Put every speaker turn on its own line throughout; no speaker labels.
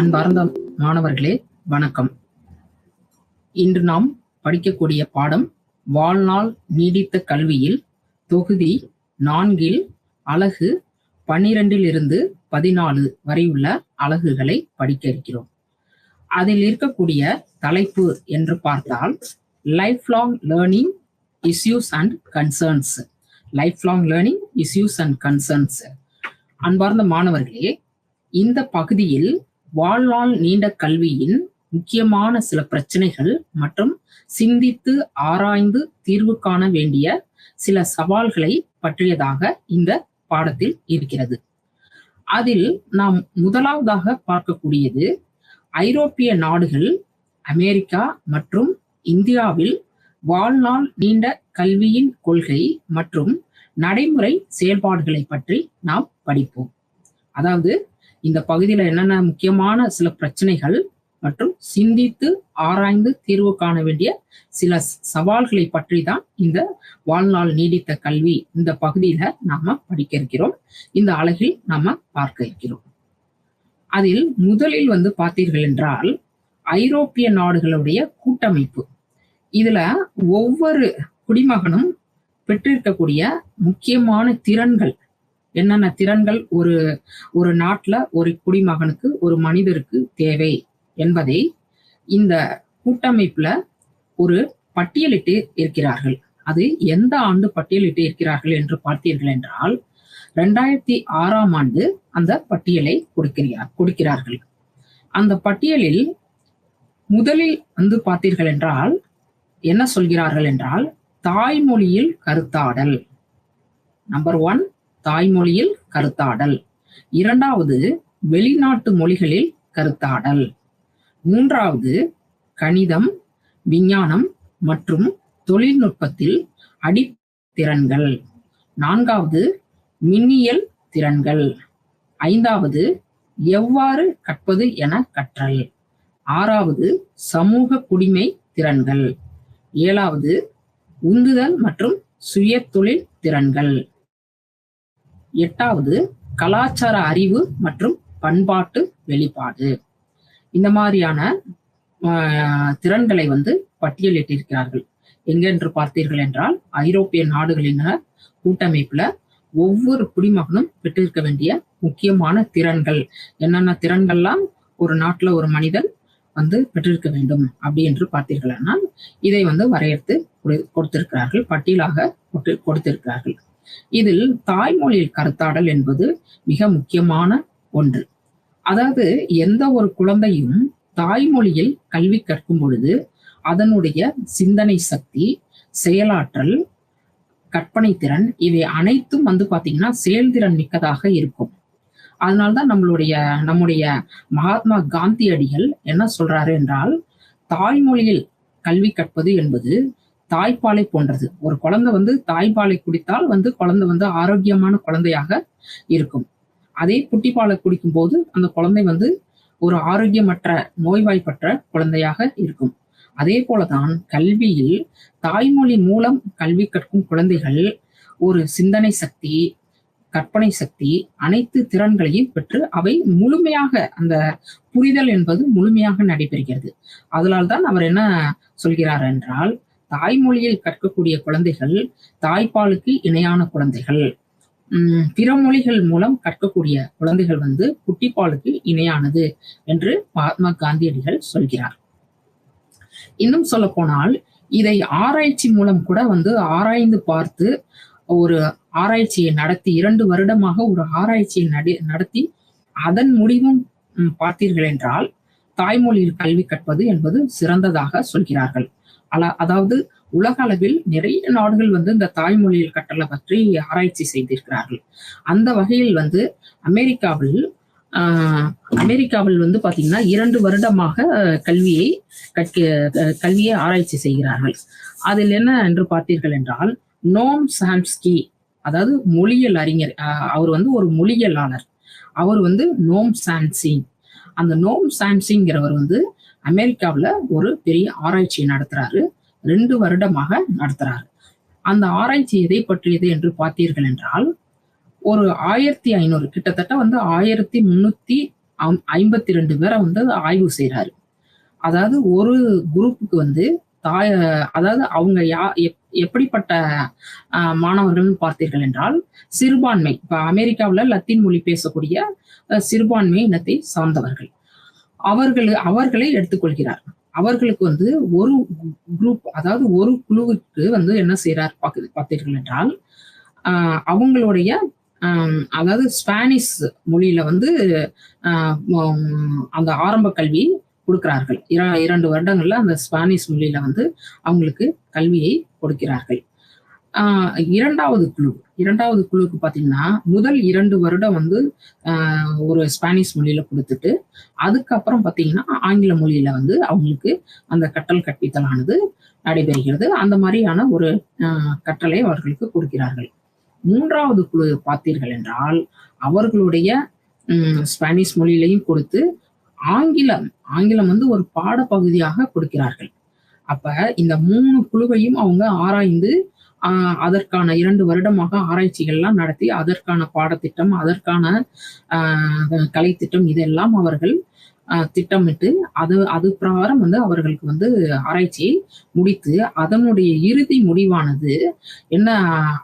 அன்பார்ந்த மாணவர்களே, வணக்கம். இன்று நாம் படிக்கக்கூடிய பாடம் வாழ்நாள் நீடித்த கல்வியில் தொகுதி 4 அலகு 12 14 வரை உள்ள அலகுகளை படிக்க இருக்கிறோம். அதில் இருக்கக்கூடிய தலைப்பு என்று பார்த்தால் life long learning issues and concerns. Life long learning issues and concerns. அன்பார்ந்த மாணவர்களே, இந்த பகுதியில் வாழ்நாள் நீண்ட கல்வியின் முக்கியமான சில பிரச்சனைகள் மற்றும் சிந்தித்து ஆராய்ந்து தீர்வு காண வேண்டிய சில சவால்களை பற்றியதாக இந்த பாடத்தில் இருக்கிறது. அதில் நாம் முதலாவதாக பார்க்கக்கூடியது ஐரோப்பிய நாடுகள், அமெரிக்கா மற்றும் இந்தியாவில் வாழ்நாள் நீண்ட கல்வியின் கொள்கை மற்றும் நடைமுறை செயல்பாடுகளை பற்றி நாம் படிப்போம். அதாவது இந்த பகுதியில் என்னென்ன முக்கியமான சில பிரச்சனைகள் மற்றும் சிந்தித்து ஆராய்ந்து தீர்வு காண வேண்டிய சில சவால்களை பற்றி தான் இந்த வாழ்நாள் நீடித்த கல்வி இந்த பகுதியில நாம படிக்க இருக்கிறோம். இந்த அலகில் நாம பார்க்க இருக்கிறோம். அதில் முதலில் பார்த்தீர்கள் என்றால் ஐரோப்பிய நாடுகளுடைய கூட்டமைப்பு. இதுல ஒவ்வொரு குடிமகனும் பெற்றிருக்கக்கூடிய முக்கியமான திறன்கள், என்னென்ன திறன்கள் ஒரு நாட்டுல ஒரு குடிமகனுக்கு, ஒரு மனிதருக்கு தேவை என்பதை இந்த கூட்டமைப்புல ஒரு பட்டியலிட்டு இருக்கிறார்கள். அது எந்த ஆண்டு பட்டியலிட்டு இருக்கிறார்கள் என்று பார்த்தீர்கள் என்றால் 2006ஆம் ஆண்டு அந்த பட்டியலை கொடுக்கிறார்கள். அந்த பட்டியலில் முதலில் பார்த்தீர்கள் என்றால் என்ன சொல்கிறார்கள் என்றால் தாய்மொழியில் கருத்தாடல். நம்பர் 1 தாய்மொழியில் கருத்தாடல். 2வது வெளிநாட்டு மொழிகளில் கருத்தாடல். 3வது கணிதம், விஞ்ஞானம் மற்றும் தொழில்நுட்பத்தில் அடித்திறன்கள். 4வது மின்னியல் திறன்கள். 5வது எவ்வாறு கற்பது என கற்றல். 6வது சமூக குடிமை திறன்கள். 7வது உந்துதல் மற்றும் சுய தொழில் திறன்கள். 8வது கலாச்சார அறிவு மற்றும் பண்பாட்டு வெளிப்பாடு. இந்த மாதிரியான திறன்களை பட்டியலிட்டிருக்கிறார்கள். எங்கென்று பார்த்தீர்கள் என்றால் ஐரோப்பிய நாடுகளின் கூட்டமைப்புல ஒவ்வொரு குடிமகனும் பெற்றிருக்க வேண்டிய முக்கியமான திறன்கள், என்னென்ன திறன்கள்லாம் ஒரு நாட்டுல ஒரு மனிதன் பெற்றிருக்க வேண்டும் அப்படி என்று பார்த்தீர்கள்னா இதை வரையறுத்து கொடுத்திருக்கிறார்கள், பட்டியலாக கொடுத்திருக்கிறார்கள். இதில் தாய்மொழியில் கருத்தாடல் என்பது மிக முக்கியமான ஒன்று. அதாவது எந்த ஒரு குழந்தையும் தாய்மொழியில் கல்வி கற்கும் பொழுது அதனுடைய சிந்தனை சக்தி, செயலாற்றல், கற்பனை திறன் இவை அனைத்தும் பாத்தீங்கன்னா செயல்திறன் மிக்கதாக இருக்கும். அதனால்தான் நம்முடைய மகாத்மா காந்தியடிகள் என்ன சொல்றாரு என்றால், தாய்மொழியில் கல்வி கற்பது என்பது தாய்ப்பாலை போன்றது. ஒரு குழந்தை தாய்ப்பாலை குடித்தால் குழந்தை ஆரோக்கியமான குழந்தையாக இருக்கும். அதே புட்டிப்பாலை குடிக்கும் போது அந்த குழந்தை ஒரு ஆரோக்கியமற்ற, நோய்வாய்ப்பற்ற குழந்தையாக இருக்கும். அதே போலதான் கல்வியில் தாய்மொழி மூலம் கல்வி கற்கும் குழந்தைகள் ஒரு சிந்தனை சக்தி, கற்பனை சக்தி, அனைத்து திறன்களையும் பெற்று அவை முழுமையாக, அந்த புரிதல் என்பது முழுமையாக நடைபெறுகிறது. அதனால்தான் அவர் என்ன சொல்கிறார் என்றால், தாய்மொழியில் கற்கக்கூடிய குழந்தைகள் தாய்ப்பாலுக்கு இணையான குழந்தைகள், பிற மொழிகள் மூலம் கற்கக்கூடிய குழந்தைகள் குட்டிப்பாலுக்கு இணையானது என்று மகாத்மா காந்தியடிகள் சொல்கிறார். இன்னும் சொல்ல போனால் இதை ஆராய்ச்சி மூலம் கூட ஆராய்ந்து பார்த்து ஒரு ஆராய்ச்சியை நடத்தி 2 வருடமாக ஒரு ஆராய்ச்சியை நடத்தி அதன் முடிவும் பார்த்தீர்கள் என்றால் தாய்மொழியில் கல்வி கற்பது என்பது சிறந்ததாக சொல்கிறார்கள். அதாவது உலக அளவில் நிறைய நாடுகள் இந்த தாய்மொழியில் கற்றலை பற்றி ஆராய்ச்சி செய்திருக்கிறார்கள். அந்த வகையில் அமெரிக்காவில் பாத்தீங்கன்னா 2 வருடமாக கல்வியை ஆராய்ச்சி செய்கிறார்கள். அதில் என்ன என்று பார்த்தீர்கள் என்றால் நோம் சாம்ஸ்கி, அதாவது மொழியியல் அறிஞர், அவர் ஒரு மொழியியலாளர். அவர் நோம் சாம்சிங். அந்த நோம் சாம்சிங்கிறவர் அமெரிக்காவில் ஒரு பெரிய ஆராய்ச்சியை நடத்துறாரு. 2 வருடமாக நடத்துறாரு. அந்த ஆராய்ச்சி எதை பற்றியது என்று பார்த்தீர்கள் என்றால் ஒரு 1500, கிட்டத்தட்ட 1300 52 பேரை வந்து ஆய்வு செய்றாரு. அதாவது ஒரு குரூப்புக்கு வந்து தாய அதாவது அவங்க எப்படிப்பட்ட மாணவர்கள்னு பார்த்தீர்கள் என்றால், சிறுபான்மை. இப்ப அமெரிக்காவுல லத்தீன் மொழி பேசக்கூடிய சிறுபான்மை இனத்தை சார்ந்தவர்கள். அவர்களை எடுத்துக்கொள்கிறார். அவர்களுக்கு வந்து ஒரு குரூப், அதாவது ஒரு குழுவுக்கு வந்து என்ன செய்றார் பார்த்தீர்கள் என்றால், அவங்களுடைய அதாவது ஸ்பானிஷ் மொழியில வந்து அ அந்த ஆரம்ப கல்வி குடுக்கிறார்கள். 2 வருடங்கள்ல அந்த ஸ்பானிஷ் மொழியில வந்து அவங்களுக்கு கல்வியை கொடுக்கிறார்கள். ஆ 2வது குழுவுக்கு பார்த்தீங்கன்னா, முதல் 2 வருடம் வந்து அ ஒரு ஸ்பானிஷ் மொழியில குடுத்துட்டு, அதுக்கப்புறம் பார்த்தீங்கன்னா, ஆங்கில மொழியில வந்து அவங்களுக்கு அந்த கற்றல் கற்பித்தலானது நடைபெறுகிறது. அந்த மாரியான ஒரு கற்றலை அவர்களுக்கு கொடுக்கிறார்கள். 3வது குழு பார்த்தீர்கள் என்றால், அவர்களுடைய ஸ்பானிஷ் மொழியிலயும் கொடுத்து, ஆங்கிலம் ஆங்கிலம் வந்து ஒரு பாடப்பகுதியாக கொடுக்கிறார்கள். அப்ப இந்த 3 குழுவையும் அவங்க ஆராய்ந்து, அ அதற்கான 2 வருடமாக ஆராய்ச்சிகள்லாம் நடத்தி, அதற்கான பாடத்திட்டம், அதற்கான அ கலைத்திட்டம் இதெல்லாம் அவர்கள் திட்டமிட்டு, அது பிரகாரம் வந்து அவர்களுக்கு வந்து ஆராய்ச்சியை முடித்து, அதனுடைய இறுதி முடிவானது என்ன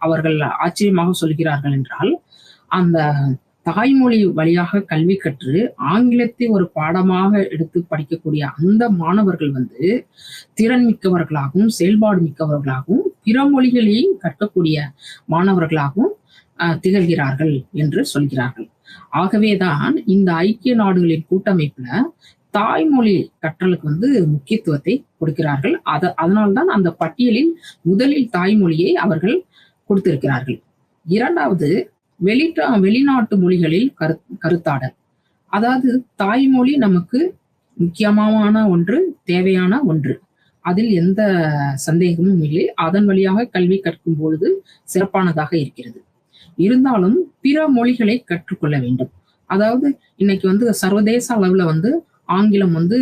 அவர்கள் ஆச்சரியமாக சொல்கிறார்கள் என்றால், அந்த தாய்மொழி வழியாக கல்வி கற்று, ஆங்கிலத்தை ஒரு பாடமாக எடுத்து படிக்கக்கூடிய அந்த மாணவர்கள் வந்து, திறன் மிக்கவர்களாகவும், செயல்பாடு மிக்கவர்களாகவும், பிற மொழிகளையும் கற்கக்கூடிய மாணவர்களாகவும் திகழ்கிறார்கள் என்று சொல்கிறார்கள். ஆகவேதான் இந்த ஐக்கிய நாடுகளின் கூட்டமைப்புல தாய்மொழி கற்றலுக்கு வந்து முக்கியத்துவத்தை கொடுக்கிறார்கள். அதனால்தான் அந்த பட்டியலில் முதலில் தாய்மொழியை அவர்கள் கொடுத்திருக்கிறார்கள். 2வது வெளிநாட்டு மொழிகளில் கருத்தாடல். அதாவது தாய்மொழி நமக்கு முக்கியமான ஒன்று, தேவையான ஒன்று. அதில் எந்த சந்தேகமும் இல்லை. அதன் வழியாக கல்வி கற்கும் பொழுது சிறப்பானதாக இருக்கிறது. இருந்தாலும் பிற மொழிகளை கற்றுக்கொள்ள வேண்டும். அதாவது இன்னைக்கு வந்து சர்வதேச அளவுல வந்து ஆங்கிலம் வந்து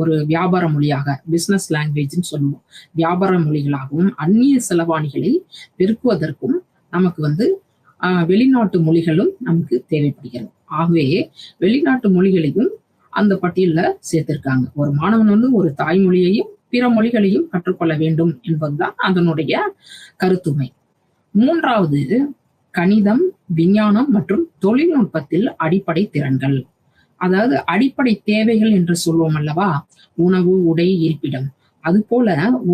ஒரு வியாபார மொழியாக, பிசினஸ் லாங்குவேஜ்ன்னு சொல்லுவோம். வியாபார மொழிகளாகவும், அந்நிய செலவாணிகளை பெருக்குவதற்கும் நமக்கு வந்து வெளிநாட்டு மொழிகளும் நமக்கு தேவைப்படுகிறது. ஆகவே வெளிநாட்டு மொழிகளையும் அந்த பட்டியல்ல சேர்த்திருக்காங்க. ஒரு மாணவன் வந்து ஒரு தாய்மொழியையும், பிற மொழிகளையும் கற்றுக்கொள்ள வேண்டும் என்பதுதான் அதனுடைய கருத்துமை. 3வது கணிதம், விஞ்ஞானம் மற்றும் தொழில்நுட்பத்தில் அடிப்படை திறன்கள். அதாவது அடிப்படை தேவைகள் என்று சொல்வோம் அல்லவா? உணவு, உடை, இருப்பிடம். அதுபோல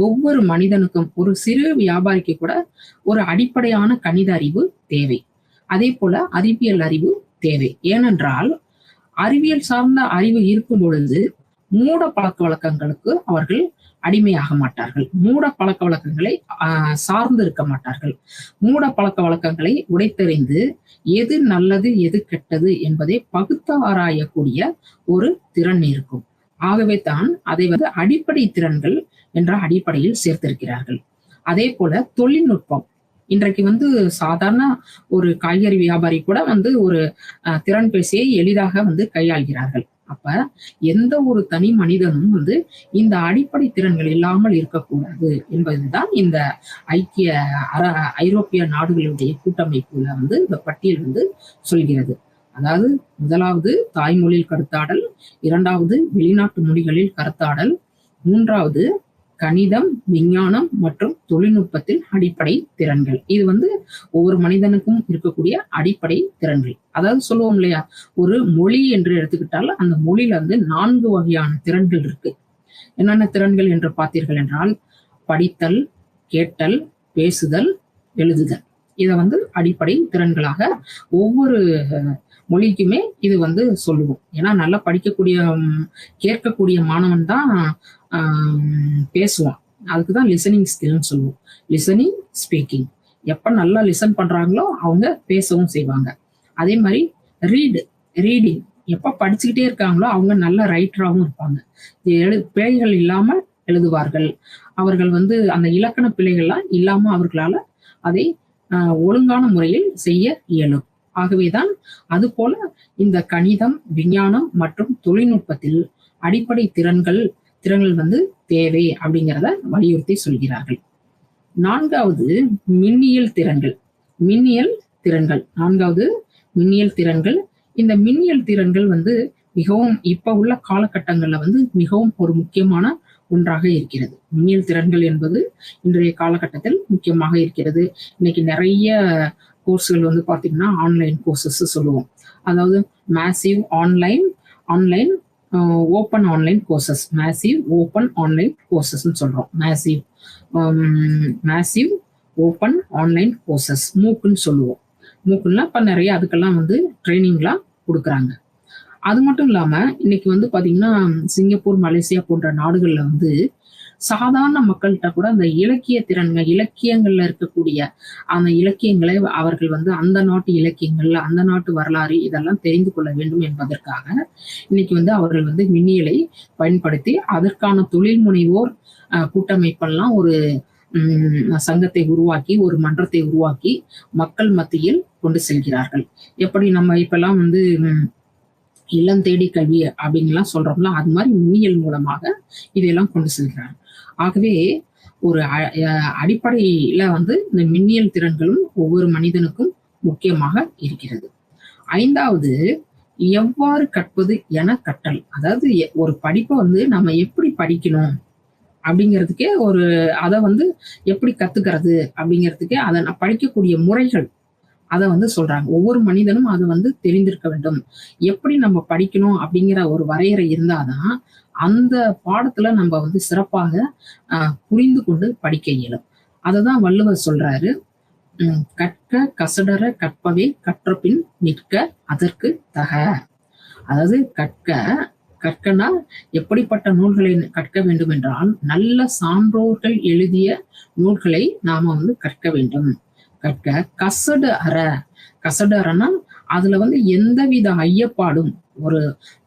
ஒவ்வொரு மனிதனுக்கும், ஒரு சிறு வியாபாரிக்கு கூட ஒரு அடிப்படையான கணித அறிவு தேவை. அதேபோல அறிவியல் அறிவு தேவை. ஏனென்றால், அறிவியல் சார்ந்த அறிவு இருக்கும் பொழுது மூட பழக்கவழக்கங்களுக்கு அவர்கள் அடிமையாக மாட்டார்கள். மூட பழக்கவழக்கங்களை சார்ந்து இருக்க மாட்டார்கள். மூட பழக்கவழக்கங்களை உடைத்தெறிந்து எது நல்லது, எது கெட்டது என்பதை பகுத்து ஆராயக்கூடிய ஒரு திறன் இருக்கும். ஆகவே தான் அதை வந்து அடிப்படை திறன்கள் என்ற அடிப்படையில் சேர்த்திருக்கிறார்கள். அதேபோல தொழில்நுட்பம். இன்றைக்கு வந்து சாதாரண ஒரு காய்கறி வியாபாரி கூட வந்து ஒரு திறன்பேசியை எளிதாக வந்து கையாள்கிறார்கள். அப்ப எந்த ஒரு தனி மனிதனும் வந்து இந்த அடிப்படை திறன்கள் இல்லாமல் இருக்கக்கூடாது என்பதுதான் இந்த ஐக்கிய ஐரோப்பிய நாடுகளுடைய கூட்டமைப்புல வந்து இந்த பட்டியல் வந்து சொல்கிறது. அதாவது 1வது தாய்மொழியில் கருத்தாடல், 2வது வெளிநாட்டு மொழிகளில் கருத்தாடல், 3வது கணிதம், விஞ்ஞானம் மற்றும் தொழில்நுட்பத்தில் அடிப்படை திறன்கள். இது வந்து ஒவ்வொரு மனிதனுக்கும் இருக்கக்கூடிய அடிப்படை திறன்கள். அதாவது சொல்லுவோம் இல்லையா, ஒரு மொழி என்று எடுத்துக்கிட்டால் அந்த மொழியில வந்து 4 வகையான திறன்கள் இருக்கு. என்னென்ன திறன்கள் என்று பார்த்தீர்கள் என்றால், படித்தல், கேட்டல், பேசுதல், எழுதுதல். இத வந்து அடிப்படை திறன்களாக ஒவ்வொரு மொழிக்குமே இது வந்து சொல்லுவோம். ஏன்னா நல்லா படிக்கக்கூடிய, கேட்கக்கூடிய மாணவன் தான் பேசுவான். அதுக்குதான் லிசனிங் ஸ்கில்னு சொல்லுவோம். Listening, speaking. எப்ப நல்லா லிசன் பண்றாங்களோ அவங்க பேசவும் செய்வாங்க. அதே மாதிரி ரீடிங். எப்ப படிச்சுக்கிட்டே இருக்காங்களோ அவங்க நல்ல ரைட்டராகவும் இருப்பாங்க. பிழைகள் இல்லாம எழுதுவார்கள். அவர்கள் வந்து அந்த இலக்கண பிழைகள்லாம் இல்லாம அவர்களால அதை ஒழுங்கான முறையில் செய்ய இயலும். ஆகவேதான் அதுபோல இந்த கணிதம், விஞ்ஞானம் மற்றும் தொழில்நுட்பத்தில் அடிப்படை திறன்கள் வந்து தேவை அப்படிங்கிறத வலியுறுத்தி சொல்கிறார்கள். 4வது மின்னியல் திறன்கள். 4வது மின்னியல் திறன்கள். இந்த மின்னியல் திறன்கள் வந்து மிகவும் இப்ப உள்ள காலகட்டங்கள்ல வந்து மிகவும் ஒரு முக்கியமான ஒன்றாக இருக்கிறது. மின்னியல் திறன்கள் என்பது இன்றைய காலகட்டத்தில் முக்கியமாக இருக்கிறது. இன்னைக்கு நிறைய கோர்ஸ்கள் வந்து பார்த்தீங்கன்னா, ஆன்லைன் கோர்சஸ் சொல்லுவோம். அதாவது massive online online open online courses, massive open online கோர்சஸ்ன்னு சொல்றோம். மேசிவ் ஓப்பன் ஆன்லைன் கோர்சஸ், மூக்குன்னு சொல்லுவோம். மூக்குன்னா இப்ப நிறைய அதுக்கெல்லாம் வந்து ட்ரைனிங்லாம் குடுக்குறாங்க. அது மட்டும் இல்லாம, இன்னைக்கு வந்து பார்த்தீங்கன்னா, சிங்கப்பூர், மலேசியா போன்ற நாடுகள்ல வந்து சாதாரண மக்கள்ட்ட கூட அந்த இலக்கிய திறன்கள், இலக்கியங்கள்ல இருக்கக்கூடிய அந்த இலக்கியங்களை அவர்கள் வந்து அந்த நாட்டு இலக்கியங்கள், அந்த நாட்டு வரலாறு இதெல்லாம் தெரிந்து கொள்ள வேண்டும் என்பதற்காக, இன்னைக்கு வந்து அவர்கள் வந்து மின்னியலை பயன்படுத்தி, அதற்கான தொழில் முனைவோர் கூட்டமைப்பெல்லாம் ஒரு சங்கத்தை உருவாக்கி, ஒரு மன்றத்தை உருவாக்கி, மக்கள் மத்தியில் கொண்டு செல்கிறார்கள். எப்படி நம்ம இப்பல்லாம் வந்து இல்லம் தேடி கல்வி அப்படின்லாம் சொல்றோம்ல, அது மாதிரி மின்னியல் மூலமாக இதையெல்லாம் கொண்டு செல்கிறார். ஆகவே ஒரு அடிப்படையில வந்து இந்த மின்னியல் திறன்களும் ஒவ்வொரு மனிதனுக்கும் முக்கியமாக இருக்கிறது. 5வது, எவ்வாறு கற்பது என கற்றல். அதாவது ஒரு படிப்பை வந்து நம்ம எப்படி படிக்கணும் அப்படிங்கிறதுக்கே அத வந்து எப்படி கத்துக்கிறது அப்படிங்கிறதுக்கே அதை படிக்கக்கூடிய முறைகள் அத வந்து சொல்றாங்க. ஒவ்வொரு மனிதனும் அத வந்து தெரிந்திருக்க வேண்டும். எப்படி நம்ம படிக்கணும் அப்படிங்கிற ஒரு வரையறை இருந்தாதான், அந்த பாடத்துல நம்ம வந்து சிறப்பாக புரிந்து கொண்டு படிக்க இயலும். அததான் வள்ளுவர் சொல்றாரு. "கற்க கசடற கற்பவே கற்றபின் நிற்க அதற்கு தக." அதாவது கற்கனா எப்படிப்பட்ட நூல்களை கற்க வேண்டும் என்றால், நல்ல சான்றோர்கள் எழுதிய நூல்களை நாம வந்து கற்க வேண்டும். கற்க கசடு அறனா அதுல வந்து எந்தவித ஐயப்பாடும்,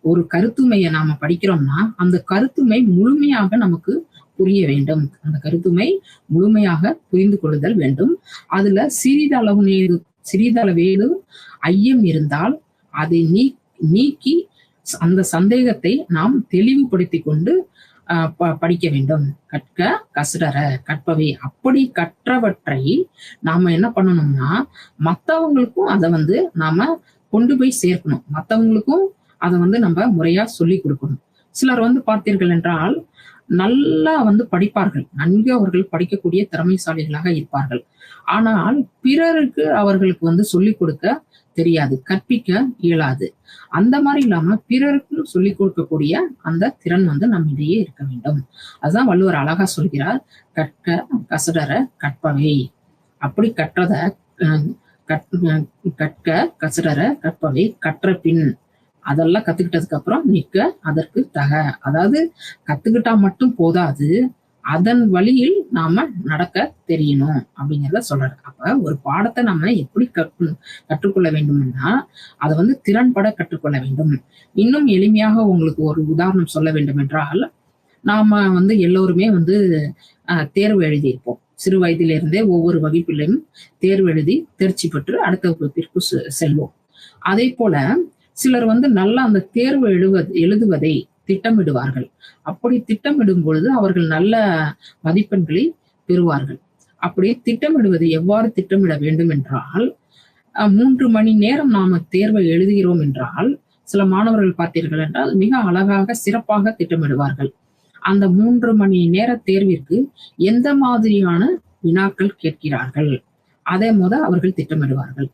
ஒரு கருத்துமைய நாம படிக்கிறோம்னா அந்த கருத்துமை முழுமையாக நமக்கு புரிய வேண்டும். அந்த கருத்துமை முழுமையாக புரிந்து கொள்ளுதல் வேண்டும். அதுல சிறிதளவேனும் ஐயம் இருந்தால் அதை நீக்கி அந்த சந்தேகத்தை நாம் தெளிவுபடுத்திக் கொண்டு படிக்க வேண்டும். கற்க கசடற கற்பவை. அப்படி கற்றவற்றை நாம என்ன பண்ணணும்னா, மத்தவங்களுக்கும் அதை வந்து நாம கொண்டு போய் சேர்க்கணும். மத்தவங்களுக்கும் அதை வந்து நம்ம முறையா சொல்லிக் கொடுக்கணும். சிலர் வந்து பார்த்தீர்கள் என்றால் நல்லா வந்து படிப்பார்கள். நன்கு அவர்கள் படிக்கக்கூடிய திறமைசாலிகளாக இருப்பார்கள். ஆனால் பிறருக்கு அவர்களுக்கு வந்து சொல்லிக் கொடுக்க தெரியாது, கற்பிக்க இயலாது. அந்த மாதிரி இல்லாம பிறருக்கும் சொல்லிக் கொடுக்கக்கூடிய அந்த திறன் வந்து நம்மிடையே இருக்க வேண்டும். அதுதான் வள்ளுவர் அழகா சொல்கிறார். கற்க கசடற கற்பவை. அப்படி கற்றத கற்க கசடற கற்பவை கற்ற பின், அதெல்லாம் கத்துக்கிட்டதுக்கு அப்புறம் நிற்க அதற்கு தக. அதாவது கத்துக்கிட்டா மட்டும் போதாது, அதன் வழியில் நாம நடக்க தெரியணும் அப்படிங்கிறத சொல்றாரு. அப்ப ஒரு பாடத்தை நம்ம எப்படி கற்றுக்கொள்ள வேண்டும்னா, அதை வந்து திறன்பட கற்றுக்கொள்ள வேண்டும். இன்னும் எளிமையாக உங்களுக்கு ஒரு உதாரணம் சொல்ல வேண்டும் என்றால், நாம வந்து எல்லோருமே வந்து தேர்வு எழுதியிருப்போம். சிறு வயதிலிருந்தே ஒவ்வொரு வகுப்பிலையும் தேர்வு எழுதி தேர்ச்சி பெற்று அடுத்த வகுப்பிற்கு செல்வோம். அதே போல சிலர் வந்து நல்லா அந்த தேர்வு எழுதுவதை திட்டமிடுவார்கள். அப்படி திட்டமிடும் பொழுது அவர்கள் நல்ல மதிப்பெண்களை பெறுவார்கள். அப்படி திட்டமிடுவது எவ்வாறு திட்டமிட வேண்டும் என்றால், 3 மணி நேரம் நாம தேர்வை எழுதுகிறோம் என்றால், சில மாணவர்கள் பார்த்தீர்கள் என்றால் மிக அழகாக சிறப்பாக திட்டமிடுவார்கள். அந்த 3 மணி நேர தேர்விற்கு எந்த மாதிரியான வினாக்கள் கேட்கிறார்கள், அதை அவர்கள் திட்டமிடுவார்கள்.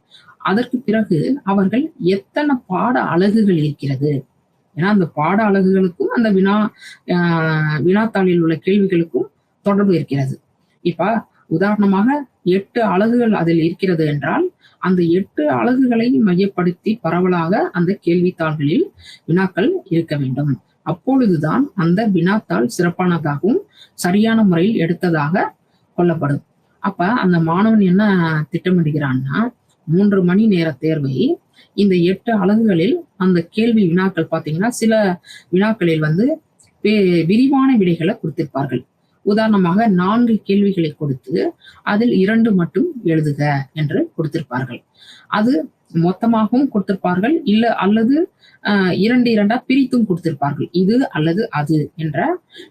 அதற்கு பிறகு அவர்கள் எத்தனை பாட அலகுகள் இருக்கிறது, ஏன்னா அந்த பாட அலகுகளுக்கும் அந்த வினாத்தாளில் உள்ள கேள்விகளுக்கும் தொடர்பு இருக்கிறது. இப்ப உதாரணமாக 8 அலகுகள் அதில் இருக்கிறது என்றால், அந்த 8 அலகுகளை மையப்படுத்தி பரவலாக அந்த கேள்வித்தாள்களில் வினாக்கள் இருக்க வேண்டும். அப்பொழுதுதான் அந்த வினாத்தாள் சிறப்பானதாகவும் சரியான முறையில் எடுத்ததாக கொள்ளப்படும். அப்ப அந்த மாணவன் என்ன திட்டமிடுகிறான்னா, 3 மணி நேர தேர்வை இந்த 8 அலகுகளில் அந்த கேள்வி வினாக்கள் பார்த்தீங்கன்னா, சில வினாக்களில் வந்து விரிவான விடைகளை கொடுத்திருப்பார்கள். உதாரணமாக 4 கேள்விகளை கொடுத்து அதில் 2 மட்டும் எழுதுக என்று கொடுத்திருப்பார்கள். அது மொத்தமாகவும் கொடுத்திருப்பார்கள், அல்லது 2 2 பிரித்தும் கொடுத்திருப்பார்கள். இது அல்லது அது என்ற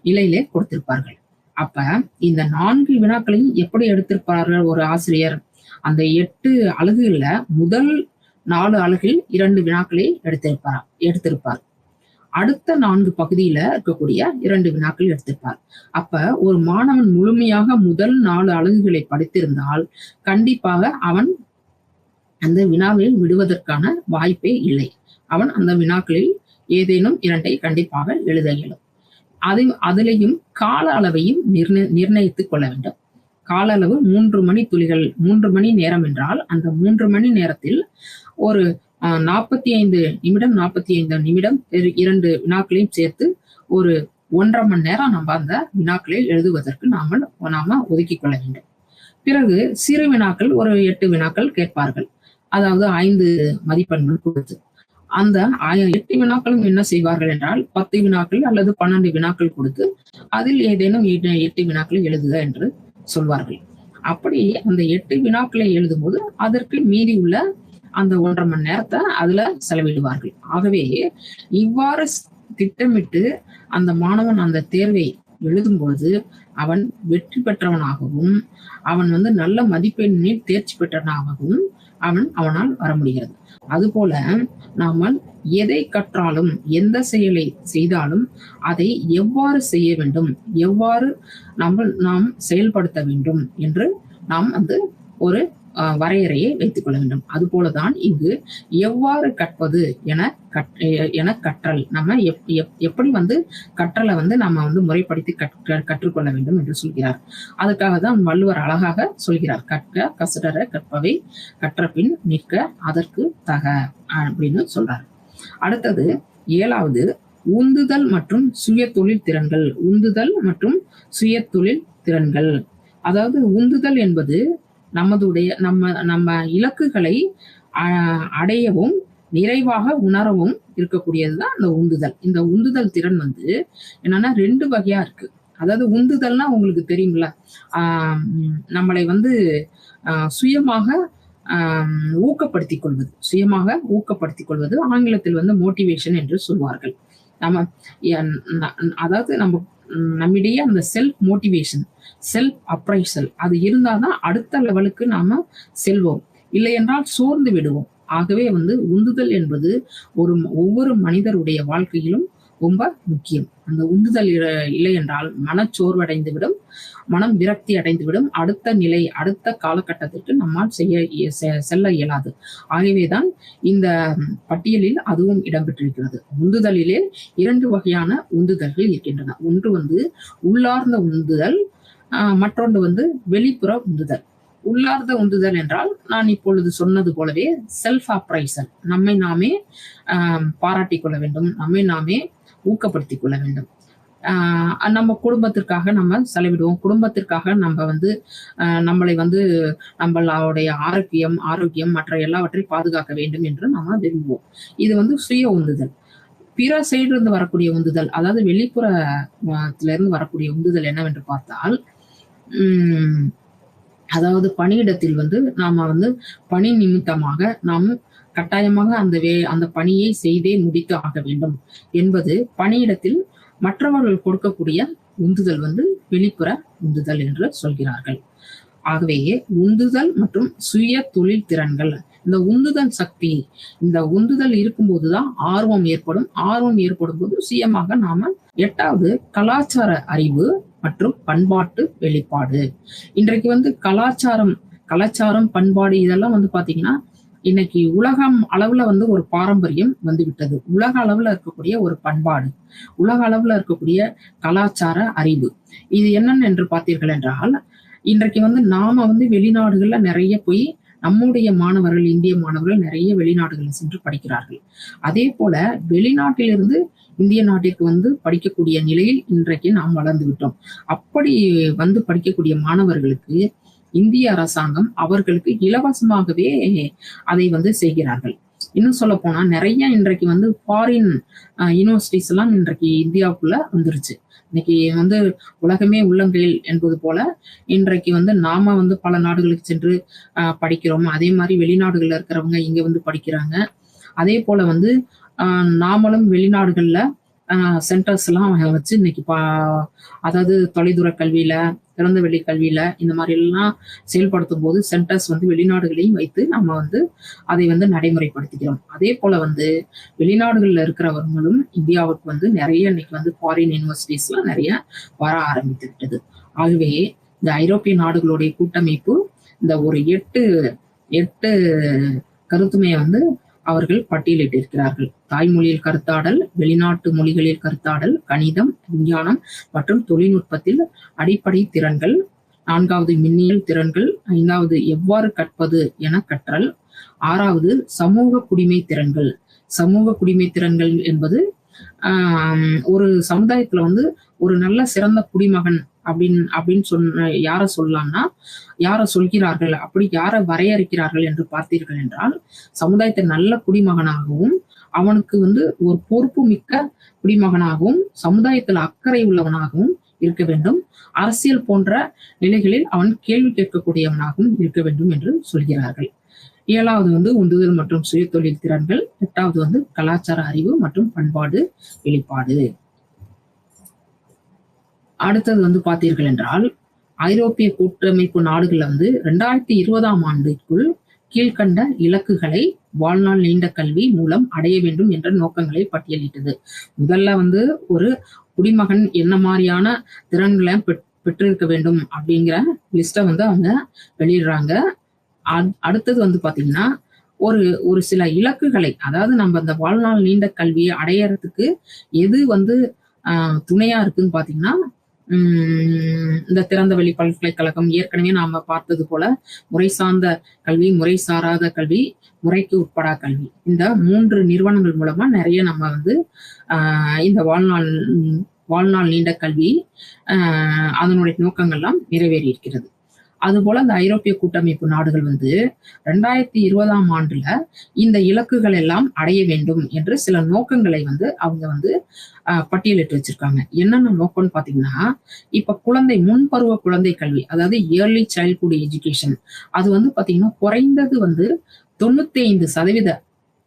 நிலையிலே கொடுத்திருப்பார்கள். அப்ப இந்த 4 வினாக்களையும் எப்படி எடுத்திருப்பார்கள் ஒரு ஆசிரியர்? அந்த 8 அலகுகள்ல முதல் 4 அலகில் 2 வினாக்களை எடுத்திருப்பார். அடுத்த 4 பகுதியில இருக்கக்கூடிய 2 வினாக்கள் எடுத்திருப்பார். அப்ப ஒரு மாணவன் முழுமையாக முதல் 4 அலகுகளை படித்திருந்தால் கண்டிப்பாக அவன் அந்த வினாவில் விடுவதற்கான வாய்ப்பே இல்லை. அவன் அந்த வினாக்களில் ஏதேனும் 2ஐ கண்டிப்பாக எழுத இயலும். அதிலையும் கால அளவையும் நிர்ணயித்துக் கொள்ள வேண்டும். கால அளவு 3 மணி துளிகள், 3 மணி நேரம் என்றால் அந்த 3 மணி நேரத்தில் ஒரு 45 நிமிடம் 45 நிமிடம் 2 வினாக்களையும் சேர்த்து ஒரு 1.5 மணி நேரம் நம்ம அந்த வினாக்களை எழுதுவதற்கு நாம ஒதுக்கிக் கொள்ள வேண்டும். பிறகு சிறு வினாக்கள் ஒரு 8 வினாக்கள் கேட்பார்கள். அதாவது 5 மதிப்பெண்கள் கொடுத்து அந்த 8 வினாக்களும் என்ன செய்வார்கள் என்றால் 10 வினாக்கள் அல்லது 12 வினாக்கள் கொடுத்து அதில் ஏதேனும் 8 வினாக்களை எழுதுக என்று சொல்வார்கள். அப்படி அந்த 8 வினாக்களை எழுதும் போது அதற்கு மீறி உள்ள அந்த 1.5 மணி நேரத்தை அதுல செலவிடுவார்கள். ஆகவே இவ்வாறு திட்டமிட்டு அந்த மாணவன் அந்த தேர்வை எழுதும் பொழுது அவன் வெற்றி பெற்றவனாகவும் அவன் நல்ல மதிப்பெண்ணில் தேர்ச்சி பெற்றவனாகவும் அவனால் வர முடிகிறது. அதுபோல நாம எதை கற்றாலும் எந்த செயலை செய்தாலும் அதை எவ்வாறு செய்ய வேண்டும், எவ்வாறு நாம் செயல்படுத்த வேண்டும் என்று நாம் ஒரு வரையறையை வைத்துக் கொள்ள வேண்டும். அதுபோலதான் இங்கு எவ்வாறு கற்பது என கற்றல் நம்ம எப்படி கற்றலை நம்ம முறைப்படுத்தி கற்றுக்கொள்ள வேண்டும் என்று சொல்கிறார். அதுக்காக தான் வள்ளுவர் அழகாக சொல்கிறார், கற்க கசடர கற்பவை கற்றபின் நிற்க அதற்கு தக அப்படின்னு சொல்றார். அடுத்தது 7வது உந்துதல் மற்றும் சுய தொழில் திறன்கள். உந்துதல் மற்றும் சுய தொழில் திறன்கள், அதாவது உந்துதல் என்பது நம்ம இலக்குகளை அடையவும் நிறைவாக உணரவும் இருக்கக்கூடியதுதான் அந்த உந்துதல். இந்த உந்துதல் திறன் என்னன்னா 2 வகையா இருக்கு. அதாவது உந்துதல்னா உங்களுக்கு தெரியுங்களா, நம்மளை சுயமாக ஊக்கப்படுத்திக் கொள்வது, சுயமாக ஊக்கப்படுத்திக் கொள்வது ஆங்கிலத்தில் மோட்டிவேஷன் என்று சொல்வார்கள். அதாவது நம்மிடையே அந்த செல்ஃப் மோட்டிவேஷன், செல்ஃப் அப்ரைசல் அது இருந்தாதான் அடுத்த லெவலுக்கு நாம செல்வோம். இல்லை என்றால் சோர்ந்து விடுவோம். ஆகவே உந்துதல் என்பது ஒவ்வொரு மனிதருடைய வாழ்க்கையிலும் ரொம்ப முக்கியம். அந்த உந்துதல் இல்லை என்றால் மனச்சோர்வடைந்து விடும், மனம் விரக்தி அடைந்துவிடும். அடுத்த நிலை, அடுத்த காலகட்டத்திற்கு நம்மால் செல்ல இயலாது. ஆகவேதான் இந்த பட்டியலில் அதுவும் இடம்பெற்றிருக்கிறது. உந்துதலிலே 2 வகையான உந்துதல்கள் இருக்கின்றன. ஒன்று உள்ளார்ந்த உந்துதல், மற்றொன்று வெளிப்புற உந்துதல். உள்ளார்ந்த உந்துதல் என்றால் நான் இப்பொழுது சொன்னது போலவே செல்ஃப் அப்ரைசல், நம்மை நாமே பாராட்டிக் கொள்ள வேண்டும், நம்மை நாமே ஊக்கப்படுத்திக் கொள்ள வேண்டும். நம்ம குடும்பத்திற்காக நம்ம செலவிடுவோம், குடும்பத்திற்காக நம்ம நம்மளை நம்மளுடைய ஆரோக்கியம் மற்ற எல்லாவற்றையும் பாதுகாக்க வேண்டும் என்று நம்ம விரும்புவோம். இது சுய உந்துதல். பிற சைடு இருந்து வரக்கூடிய உந்துதல், அதாவது வெளிப்புறத்திலிருந்து வரக்கூடிய உந்துதல் என்னவென்று பார்த்தால், அதாவது பணியிடத்தில் நாம பணி நிமித்தமாக நாம் கட்டாயமாக அந்த பணியை செய்தே முடித்து ஆக வேண்டும் என்பது பணியிடத்தில் மற்றவர்கள் கொடுக்கக்கூடிய உந்துதல் வெளிப்புற உந்துதல் என்று சொல்கிறார்கள். ஆகவே உந்துதல் மற்றும் சுய தொழில் திறன்கள், இந்த உந்துதல் சக்தி, இந்த உந்துதல் இருக்கும்போதுதான் ஆர்வம் ஏற்படும். ஆர்வம் ஏற்படும் போது சுயமாக நாம 8வது கலாச்சார அறிவு மற்றும் பண்பாட்டு வெளிப்பாடு. இன்றைக்கு கலாச்சாரம் பண்பாடு இதெல்லாம் பாத்தீங்கன்னா இன்னைக்கு உலகம் அளவுல ஒரு பாரம்பரியம் விட்டது. உலக அளவுல இருக்கக்கூடிய ஒரு பண்பாடு, உலக அளவுல இருக்கக்கூடிய கலாச்சார அறிவு, இது என்னன்னு என்று பார்த்தீர்கள் என்றால், இன்றைக்கு நாம வெளிநாடுகள்ல நிறைய போய் நம்முடைய மாணவர்கள், இந்திய மாணவர்கள் நிறைய வெளிநாடுகளில் சென்று படிக்கிறார்கள். அதே போல வெளிநாட்டிலிருந்து இந்திய நாட்டிற்கு படிக்கக்கூடிய நிலையில் இன்றைக்கு நாம் வளர்ந்து விட்டோம். அப்படி படிக்கக்கூடிய மாணவர்களுக்கு இந்திய அரசாங்கம் அவர்களுக்கு இலவசமாகவே அதை செய்கிறார்கள். இன்னும் சொல்ல போனா நிறைய இன்றைக்கு ஃபாரின் யூனிவர்சிட்டிஸ் எல்லாம் இன்றைக்கு இந்தியாவுக்குள்ள வந்துருச்சு. இன்னைக்கு உலகமே உள்ளங்கையில் என்பது போல இன்றைக்கு நாம பல நாடுகளுக்கு சென்று படிக்கிறோம். அதே மாதிரி வெளிநாடுகள்ல இருக்கிறவங்க இங்க படிக்கிறாங்க. அதே போல நாமளும் வெளிநாடுகள்ல சென்டர்ஸ் எல்லாம் வச்சு இன்னைக்கு அதாவது தொலைதூர கல்வியில திறந்த வெளி கல்வியில இந்த மாதிரி எல்லாம் செயல்படுத்தும் போது சென்டர்ஸ் வந்து வெளிநாடுகளையும் வைத்து நம்ம வந்து அதை வந்து நடைமுறைப்படுத்திக்கிறோம். அதே போல வந்து வெளிநாடுகள்ல இருக்கிறவர்களும் இந்தியாவுக்கு வந்து நிறைய இன்னைக்கு வந்து ஃபாரின் யூனிவர்சிட்டிஸ்லாம் நிறைய வர ஆரம்பித்து விட்டது. ஆகவே இந்த ஐரோப்பிய நாடுகளுடைய கூட்டமைப்பு இந்த ஒரு 8 கருத்துமையை வந்து அவர்கள் பட்டியலிட்டிருக்கிறார்கள். தாய்மொழியில் கருத்தாடல், வெளிநாட்டு மொழிகளில் கருத்தாடல், கணிதம், விஞ்ஞானம் மற்றும் தொழில்நுட்பத்தில் அடிப்படை திறன்கள், 4வது மின்னியல் திறன்கள், 5வது எவ்வாறு கற்பது என கற்றல், 6வது சமூக குடிமை திறன்கள். சமூக குடிமை திறன்கள் என்பது ஒரு சமுதாயத்துல வந்து ஒரு நல்ல சிறந்த குடிமகன் அப்படின்னு யார சொல்லலாம்னா, யார சொல்கிறார்கள், அப்படி யார வரையறுக்கிறார்கள் என்று பார்த்தீர்கள் என்றால், சமுதாயத்தில் நல்ல குடிமகனாகவும், அவனுக்கு வந்து ஒரு பொறுப்பு மிக்க குடிமகனாகவும், சமுதாயத்தில் அக்கறை உள்ளவனாகவும் இருக்க வேண்டும். அரசியல் போன்ற நிலைகளில் அவன் கேள்வி கேட்கக்கூடியவனாகவும் இருக்க வேண்டும் என்று சொல்கிறார்கள். 7வது வந்து உந்துதல் மற்றும் சுயதொழில் திறன்கள். 8வது வந்து கலாச்சார அறிவு மற்றும் பண்பாடு வெளிப்பாடு. அடுத்தது வந்து பார்த்தீர்கள் என்றால், ஐரோப்பிய கூட்டமைப்பு நாடுகள்ல வந்து 2020ஆம் ஆண்டிற்குள் கீழ்கண்ட இலக்குகளை வாழ்நாள் நீண்ட கல்வி மூலம் அடைய வேண்டும் என்ற நோக்கங்களை பட்டியலிட்டது. முதல்ல வந்து ஒரு குடிமகன் என்ன மாதிரியான திறன்களை பெற்றிருக்க வேண்டும் அப்படிங்கிற லிஸ்ட்டை வந்து அவங்க வெளியிடுறாங்க. அடுத்தது வந்து பாத்தீங்கன்னா, ஒரு சில இலக்குகளை, அதாவது நம்ம அந்த வாழ்நாள் நீண்ட கல்வியை அடையறதுக்கு எது வந்து துணையா இருக்குன்னு பாத்தீங்கன்னா, இந்த திறந்தவெளி பல்கலைக்கழகம், ஏற்கனவே நாம பார்த்தது போல முறை சார்ந்த கல்வி, முறை சாராத கல்வி, முறைக்கு உட்படா கல்வி. இந்த 3 நிறுவனங்கள் மூலமா நிறைய நம்ம வந்து இந்த வாழ்நாள் நீண்ட கல்வி அதனுடைய நோக்கங்கள்லாம் நிறைவேறி இருக்கிறது. அதுபோல இந்த ஐரோப்பிய கூட்டமைப்பு நாடுகள் வந்து 2020ஆம் ஆண்டுல இந்த இலக்குகள் எல்லாம் அடைய வேண்டும் என்று சில நோக்கங்களை வந்து அவங்க வந்து பட்டியலிட்டு வச்சிருக்காங்க. என்னென்ன நோக்கம்னு பாத்தீங்கன்னா, இப்ப முன்பருவ குழந்தை கல்வி, அதாவது இயர்லி சைல்ட்ஹுட் எஜுகேஷன், அது வந்து பாத்தீங்கன்னா குறைந்தது வந்து 95%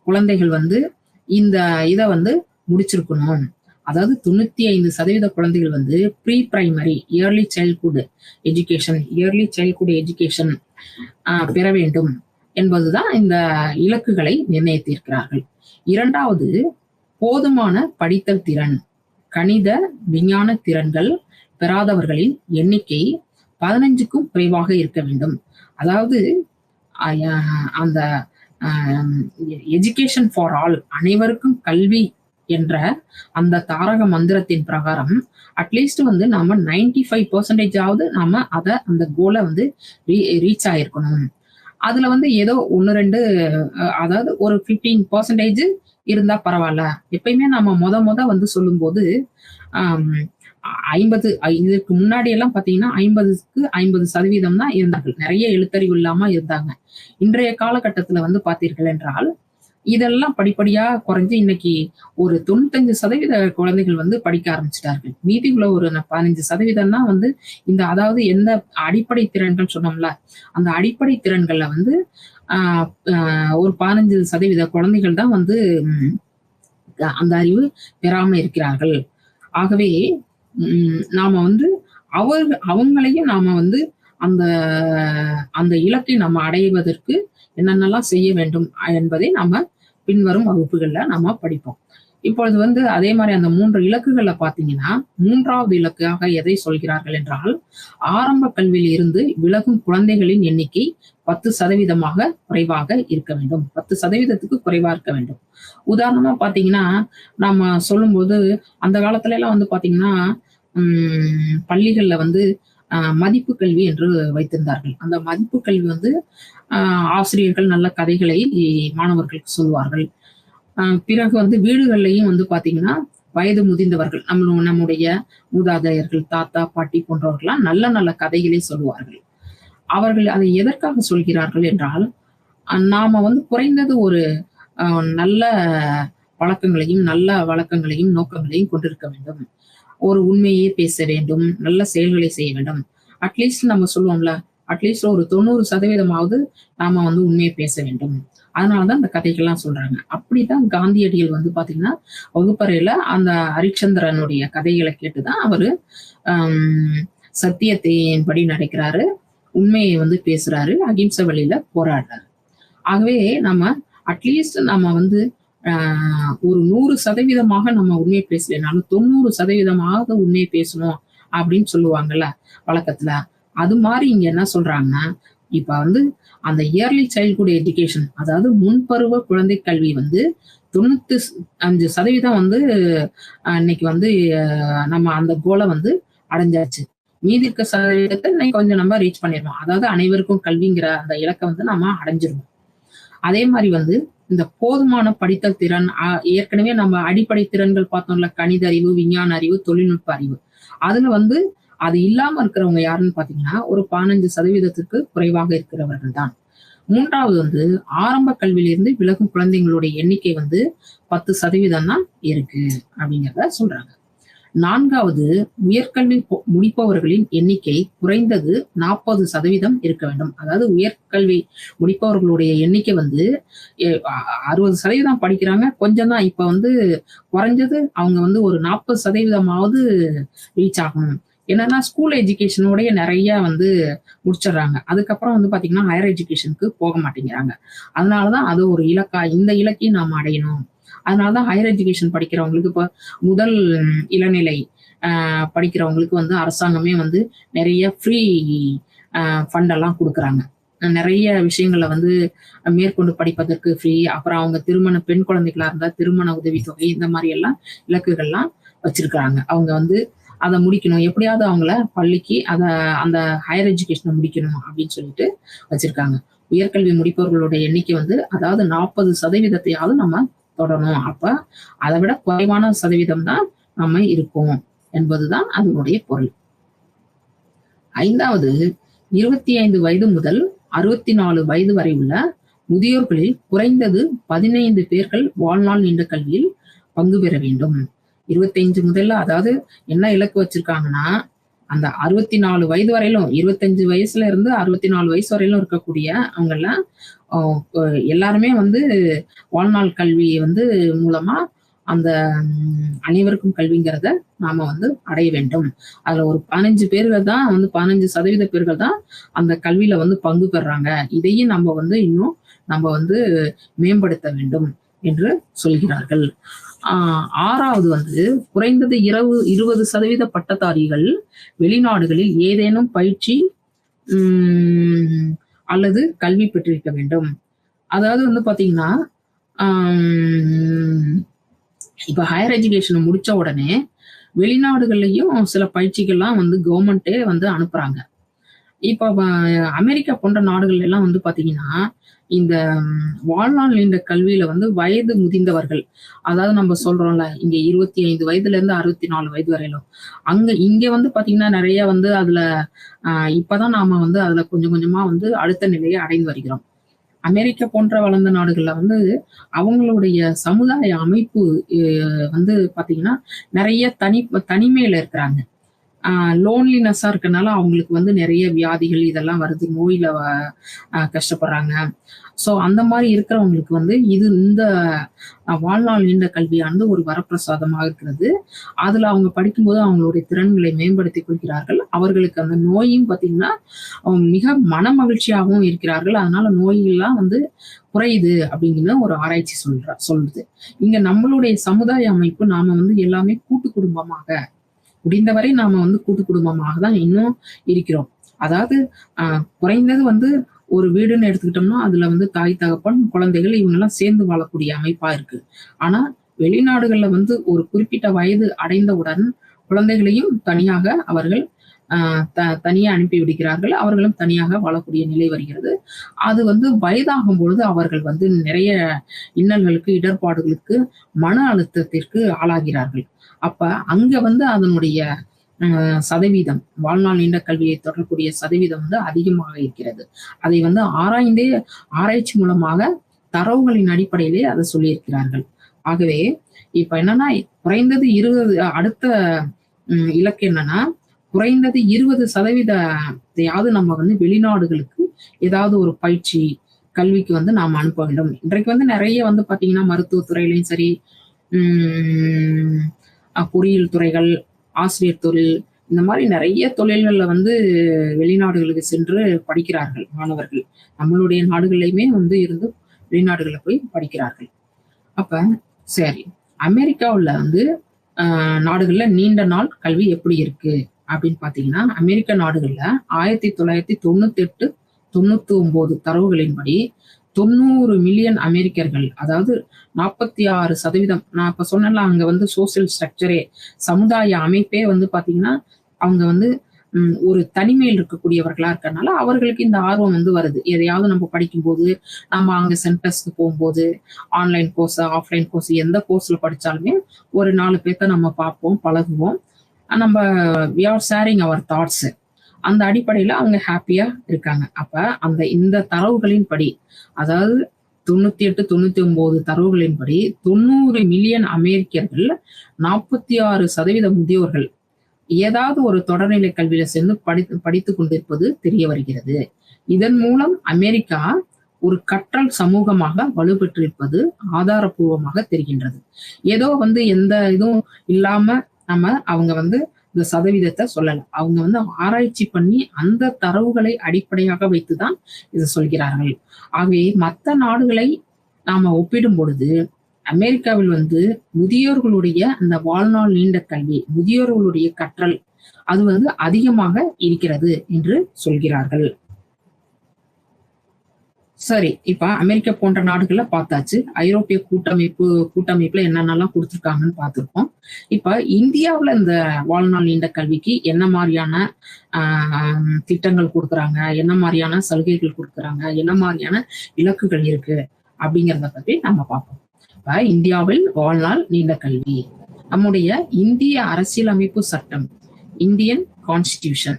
குழந்தைகள் வந்து இந்த இதை வந்து முடிச்சிருக்கணும். அதாவது 95% குழந்தைகள் வந்து pre primary early childhood education பெற வேண்டும் என்பதுதான் இந்த இலக்குகளை நிர்ணயித்திருக்கிறார்கள். 2வது, போதுமான படித்தல் திறன். கணித, விஞ்ஞான திறன்கள் பெறாதவர்களின் எண்ணிக்கை 15க்கும் குறைவாக இருக்க வேண்டும். அதாவது அந்த எஜுகேஷன் ஃபார் ஆல், அனைவருக்கும் கல்வி என்ற அந்த தாரக மந்திரத்தின் பிரகாரம் அட்லீஸ்ட் வந்து நாம 95% நாம அந்த கோலை வந்து ரீச் ஆயிருக்கணும். அதுல வந்து ஏதோ 1-2, அதாவது ஒரு 15% இருந்தா பரவாயில்ல. எப்பயுமே நம்ம முத வந்து சொல்லும்போது 50, இதுக்கு முன்னாடி எல்லாம் பாத்தீங்கன்னா 50க்கு 50% தான் இருந்தார்கள். நிறைய எழுத்தறிவு இல்லாம இருந்தாங்க. இன்றைய காலகட்டத்துல வந்து பார்த்தீர்கள் என்றால், இதெல்லாம் படிப்படியா குறைஞ்சு இன்னைக்கு ஒரு 95% குழந்தைகள் வந்து படிக்க ஆரம்பிச்சுட்டார்கள். மீதி உள்ள ஒரு 15% தான் வந்து அதாவது எந்த அடிப்படை திறன்கள் சொன்னோம்ல, அந்த அடிப்படை திறன்கள்ல வந்து ஒரு 15% குழந்தைகள் தான் வந்து அந்த அறிவு பெறாம இருக்கிறார்கள். ஆகவே நாம வந்து அவங்களையும் நாம வந்து அந்த அந்த இலக்கை நம்ம அடைவதற்கு என்னென்னலாம் செய்ய வேண்டும் என்பதை நாம பின்வரும் வகுப்புகள்ல நாம படிப்போம். இப்பொழுது வந்து அதே மாதிரி அந்த 3 இலக்குகள்ல பாத்தீங்கன்னா, 3வது இலக்காக எதை சொல்கிறார்கள் என்றால், ஆரம்ப கல்வியில் இருந்து விலகும் குழந்தைகளின் எண்ணிக்கை 10% குறைவாக இருக்க வேண்டும். 10%க்கு குறைவா இருக்க வேண்டும். உதாரணமா பாத்தீங்கன்னா, நம்ம சொல்லும்போது அந்த காலத்துல எல்லாம் வந்து பாத்தீங்கன்னா, பள்ளிகள்ல வந்து மதிப்பு கல்வி என்று வைத்திருந்தார்கள். அந்த மதிப்பு கல்வி வந்து ஆசிரியர்கள் நல்ல கதைகளை மாணவர்களுக்கு சொல்வார்கள். பிறகு வந்து வீடுகள்லையும் வந்து பாத்தீங்கன்னா, வயது முதிர்ந்தவர்கள், நம்முடைய மூதாதையர்கள், தாத்தா, பாட்டி போன்றவர்கள்லாம் நல்ல நல்ல கதைகளை சொல்லுவார்கள். அவர்கள் அதை எதற்காக சொல்கிறார்கள் என்றால், நாம வந்து குறைந்தது ஒரு நல்ல பழக்கங்களையும், நல்ல வழக்கங்களையும், நோக்கங்களையும் கொண்டிருக்க வேண்டும். ஒரு உண்மையே பேச வேண்டும், நல்ல செயல்களை செய்ய வேண்டும். அட்லீஸ்ட் நம்ம சொல்லுவோம்ல, அட்லீஸ்ட் ஒரு 90% நாம வந்து உண்மையை பேச வேண்டும். அதனாலதான் அந்த கதைகள்லாம் சொல்றாங்க. அப்படிதான் காந்தியடிகள் வந்து பாத்தீங்கன்னா, வகுப்பறையில அந்த ஹரிச்சந்திரனுடைய கதைகளை கேட்டுதான் அவரு சத்தியத்தின்படி நடக்கிறாரு, உண்மையை வந்து பேசுறாரு, அகிம்சை வழியில போராடுறாரு. ஆகவே நம்ம அட்லீஸ்ட் நம்ம வந்து ஒரு 100% நம்ம உண்மையை பேசலைனாலும் 90% உண்மையை பேசணும் அப்படின்னு சொல்லுவாங்கல்ல வழக்கத்துல. அது மாதிரி இங்க என்ன சொல்றாங்கன்னா, இப்ப வந்து அந்த இயர்லி சைல்ட்ஹுட் எஜுகேஷன், அதாவது முன்பருவ குழந்தை கல்வி வந்து 95% வந்து இன்னைக்கு வந்து நம்ம அந்த கோலை வந்து அடைஞ்சாச்சு. மீதி இருக்க சதவீதத்தை இன்னைக்கு கொஞ்சம் நம்ம ரீச் பண்ணிடுவோம். அதாவது அனைவருக்கும் கல்விங்கிற அந்த இலக்கை வந்து நம்ம அடைஞ்சிருவோம். அதே மாதிரி வந்து இந்த போதுமான படித்தல் திறன், ஏற்கனவே நம்ம அடிப்படை திறன்கள் பார்த்தோம்ல, கணித அறிவு, விஞ்ஞான அறிவு, தொழில்நுட்ப அறிவு. அதுல வந்து அது இல்லாம இருக்கிறவங்க யாருன்னு பாத்தீங்கன்னா ஒரு 15% குறைவாக இருக்கிறவர்கள் தான். 3வது வந்து ஆரம்ப கல்வியிலிருந்து விலகும் குழந்தைங்களுடைய எண்ணிக்கை வந்து 10% தான் இருக்கு அப்படிங்கிறத சொல்றாங்க. 4வது உயர்கல்வி முடிப்பவர்களின் எண்ணிக்கை குறைந்தது 40% இருக்க வேண்டும். அதாவது உயர்கல்வி முடிப்பவர்களுடைய எண்ணிக்கை வந்து 60% படிக்கிறாங்க, கொஞ்சம் தான். இப்ப வந்து குறைஞ்சது அவங்க வந்து ஒரு 40%ஆவது ரீச் ஆகணும். என்னன்னா ஸ்கூல் எஜுகேஷனோடய நிறைய வந்து முடிச்சிடுறாங்க. அதுக்கப்புறம் வந்து பாத்தீங்கன்னா ஹையர் எஜுகேஷனுக்கு போக மாட்டேங்கிறாங்க. அதனாலதான் அது ஒரு இலக்கா, இந்த இலக்கையும் நாம அடையணும். அதனாலதான் ஹையர் எஜுகேஷன் படிக்கிறவங்களுக்கு இப்ப முதல் இளநிலை படிக்கிறவங்களுக்கு வந்து அரசாங்கமே வந்து நிறைய ஃப்ரீ ஃபண்ட் எல்லாம் கொடுக்குறாங்க. நிறைய விஷயங்களை வந்து மேற்கொண்டு படிப்பதற்கு ஃப்ரீ. அப்புறம் அவங்க பெண் குழந்தைகளா இருந்தா திருமண உதவித்தொகை, இந்த மாதிரி எல்லாம் இலக்குகள்லாம் வச்சிருக்கிறாங்க. அவங்க வந்து அதை முடிக்கணும், எப்படியாவது அவங்கள பள்ளிக்கு அந்த ஹையர் எஜுகேஷனை முடிக்கணும் அப்படின்னு சொல்லிட்டு வச்சிருக்காங்க. உயர்கல்வி முடிப்பவர்களுடைய எண்ணிக்கை வந்து அதாவது 40%ஆவது நம்ம தொடரணும். அப்ப அதை விட குறைவான சதவீதம் தான் நம்ம இருக்கோம் என்பதுதான் அதனுடைய பொருள். 5வது 25 வயது முதல் 64 வயது வரை உள்ள முதியோர்களில் குறைந்தது 15 பேர்கள் வாழ்நாள் நீண்ட கல்வியில் பங்கு பெற வேண்டும். 25 முதல்ல, அதாவது என்ன இலக்கு வச்சிருக்காங்கன்னா, அந்த 64 வயது வரையிலும், 25 வயசுல இருந்து 64 வயசு வரையிலும் இருக்கக்கூடிய அவங்கெல்லாம் எல்லாருமே வந்து வாழ்நாள் கல்வி வந்து மூலமா அந்த அனைவருக்கும் கல்விங்கிறத நாம வந்து அடைய வேண்டும். அதுல ஒரு 15 பேர்கள் தான் வந்து 15% பேர்கள் தான் அந்த கல்வியில வந்து பங்கு பெறாங்க. இதையும் நம்ம வந்து இன்னும் நம்ம வந்து மேம்படுத்த வேண்டும் என்று சொல்கிறார்கள். 6வது வந்து குறைந்தது 20% பட்டதாரிகள் வெளிநாடுகளில் ஏதேனும் பயிற்சி அல்லது கல்வி பெற்றிருக்க வேண்டும். அதாவது வந்து பாத்தீங்கன்னா இப்ப ஹையர் எஜுகேஷன் முடிச்ச உடனே வெளிநாடுகள்லயும் சில பயிற்சிகள்லாம் வந்து கவர்மெண்டே வந்து அனுப்புறாங்க. இப்ப அமெரிக்கா போன்ற நாடுகள் எல்லாம் வந்து பாத்தீங்கன்னா இந்த வாழ்நாள் நீண்ட கல்வியில வந்து வயது முதிர்ந்தவர்கள், அதாவது நம்ம சொல்றோம்ல இங்க 25 வயதுல இருந்து 64 வயது வரையிலும், இங்க வந்து பாத்தீங்கன்னா நிறைய வந்து அதுல இப்பதான் நாம வந்து அதுல கொஞ்சம் கொஞ்சமா வந்து அடுத்த நிலையை அடைந்து வருகிறோம். அமெரிக்கா போன்ற வளர்ந்த நாடுகள்ல வந்து அவங்களுடைய சமுதாய அமைப்பு வந்து பாத்தீங்கன்னா நிறைய தனிமையில இருக்கிறாங்க. லோன்லினஸ்ஸா இருக்கனால அவங்களுக்கு வந்து நிறைய வியாதிகள் இதெல்லாம் வருது, நோயில கஷ்டப்படுறாங்க. ஸோ அந்த மாதிரி இருக்கிறவங்களுக்கு வந்து இந்த வாழ்நாள் நீண்ட கல்வியானது ஒரு வரப்பிரசாதமாக இருக்கிறது. அதுல அவங்க படிக்கும்போது அவங்களுடைய திறன்களை மேம்படுத்திக் கொள்கிறார்கள். அவர்களுக்கு அந்த நோயும் பார்த்தீங்கன்னா மிக மன மகிழ்ச்சியாகவும் இருக்கிறார்கள். அதனால நோயெல்லாம் வந்து குறையுது அப்படிங்கிற ஒரு ஆராய்ச்சி சொல்லுது. இங்க நம்மளுடைய சமுதாய அமைப்பு நாம வந்து எல்லாமே கூட்டு குடும்பமாக, முடிந்தவரை நாம வந்து கூட்டு குடும்பமாக தான் இன்னும் இருக்கிறோம். அதாவது குறைந்தது வந்து ஒரு வீடுன்னு எடுத்துக்கிட்டோம்னா அதுல வந்து தாய் தகப்பன் குழந்தைகள் இவங்கெல்லாம் சேர்ந்து வாழக்கூடிய அமைப்பா இருக்கு. ஆனா வெளிநாடுகள்ல வந்து ஒரு குறிப்பிட்ட வயது அடைந்தவுடன் குழந்தைகளையும் தனியாக அவர்கள் தனியா அனுப்பி விடுகிறார்கள். அவர்களும் தனியாக வாழக்கூடிய நிலை வருகிறது. அது வந்து வயதாகும் பொழுது அவர்கள் வந்து நிறைய இன்னல்களுக்கு, இடர்பாடுகளுக்கு, மன அழுத்தத்திற்கு ஆளாகிறார்கள். அப்ப அங்க வந்து அதனுடைய சதவீதம், வாழ்நாள் நீண்ட கல்வியை தொடரக்கூடிய சதவீதம் வந்து அதிகமாக இருக்கிறது. அதை வந்து ஆராய்ச்சி மூலமாக தரவுகளின் அடிப்படையிலே அதை சொல்லியிருக்கிறார்கள். ஆகவே இப்ப என்னன்னா குறைந்தது 20 அடுத்த இலக்கு என்னன்னா குறைந்தது 20% நம்ம வந்து வெளிநாடுகளுக்கு ஏதாவது ஒரு பயிற்சி கல்விக்கு வந்து நாம் அனுப்ப வேண்டும். இன்றைக்கு வந்து நிறைய வந்து பாத்தீங்கன்னா மருத்துவத்துறையிலையும் சரி, பொறியியல் துறைகள், ஆசிரியர் தொழில், இந்த மாதிரி நிறைய தொழில்கள்ல வந்து வெளிநாடுகளுக்கு சென்று படிக்கிறார்கள் மாணவர்கள். நம்மளுடைய நாடுகள்லயுமே வந்து இருந்து வெளிநாடுகள்ல போய் படிக்கிறார்கள். அப்ப சரி, அமெரிக்காவுல வந்து நாடுகள்ல நீண்ட நாள் கல்வி எப்படி இருக்கு அப்படின்னு பாத்தீங்கன்னா, அமெரிக்க நாடுகள்ல 1998, 99 தரவுகளின்படி 90 மில்லியன் அமெரிக்கர்கள், அதாவது 46%. நான் இப்ப சொன்னேன்ல, அங்க வந்து சோசியல் ஸ்ட்ரக்சரே, சமுதாய அமைப்பே வந்து பாத்தீங்கன்னா, அவங்க வந்து ஒரு தனிமையில் இருக்கக்கூடியவர்களா இருக்கறனால அவர்களுக்கு இந்த ஆர்வம் வந்து வருது. எதையாவது நம்ம படிக்கும்போது, நம்ம அங்க சென்டர்ஸ்க்கு போகும்போது, ஆன்லைன் கோர்ஸ், ஆஃப்லைன் கோர்ஸ் எந்த கோர்ஸ்ல படிச்சாலுமே ஒரு 4 பேத்த நம்ம பார்ப்போம், பழகுவோம். நம்ம we are sharing our thoughts. அந்த அடிப்படையில அவங்க ஹாப்பியா இருக்காங்க. அப்ப இந்த தரவுகளின்படி, அதாவது 98, 99 தரவுகளின்படி 90 மில்லியன் அமெரிக்கர்கள், 46% முதியோர்கள் ஏதாவது ஒரு தொடர்நிலை கல்வியில சேர்ந்து படித்துக் கொண்டிருப்பது தெரிய வருகிறது. இதன் மூலம் அமெரிக்கா ஒரு கற்றல் சமூகமாக வலுப்பெற்றிருப்பது ஆதாரப்பூர்வமாக தெரிகின்றது. ஏதோ வந்து எந்த இதுவும் இல்லாம அவங்க வந்து இந்த சதவீதத்தை சொல்லல. அவங்க வந்து ஆராய்ச்சி பண்ணி அந்த தரவுகளை அடிப்படையாக வைத்துதான் இதை சொல்கிறார்கள். ஆகவே மற்ற நாடுகளை நாம ஒப்பிடும் பொழுது, அமெரிக்காவில் வந்து முதியோர்களுடைய அந்த வாழ்நாள் நீண்ட கல்வி, முதியோர்களுடைய கற்றல் அது வந்து அதிகமாக இருக்கிறது என்று சொல்கிறார்கள். சரி, இப்ப அமெரிக்கா போன்ற நாடுகள்ல பார்த்தாச்சு. ஐரோப்பிய கூட்டமைப்புல என்னென்னலாம் குடுத்துருக்காங்கன்னு பார்த்திருக்கோம். இப்ப இந்தியாவுல இந்த வாழ்நாள் நீண்ட கல்விக்கு என்ன மாரியான ஆ திட்டங்கள் குடுக்குறாங்க, என்ன மாரியான சலுகைகள் குடுக்குறாங்க, என்ன மாரியான இலக்குகள் இருக்கு அப்படிங்கிறத பத்தி நம்ம பார்ப்போம். இப்ப இந்தியாவில் வாழ்நாள் நீண்ட கல்வி. நம்முடைய இந்திய அரசியலமைப்பு சட்டம், இந்தியன் கான்ஸ்டிடியூஷன்,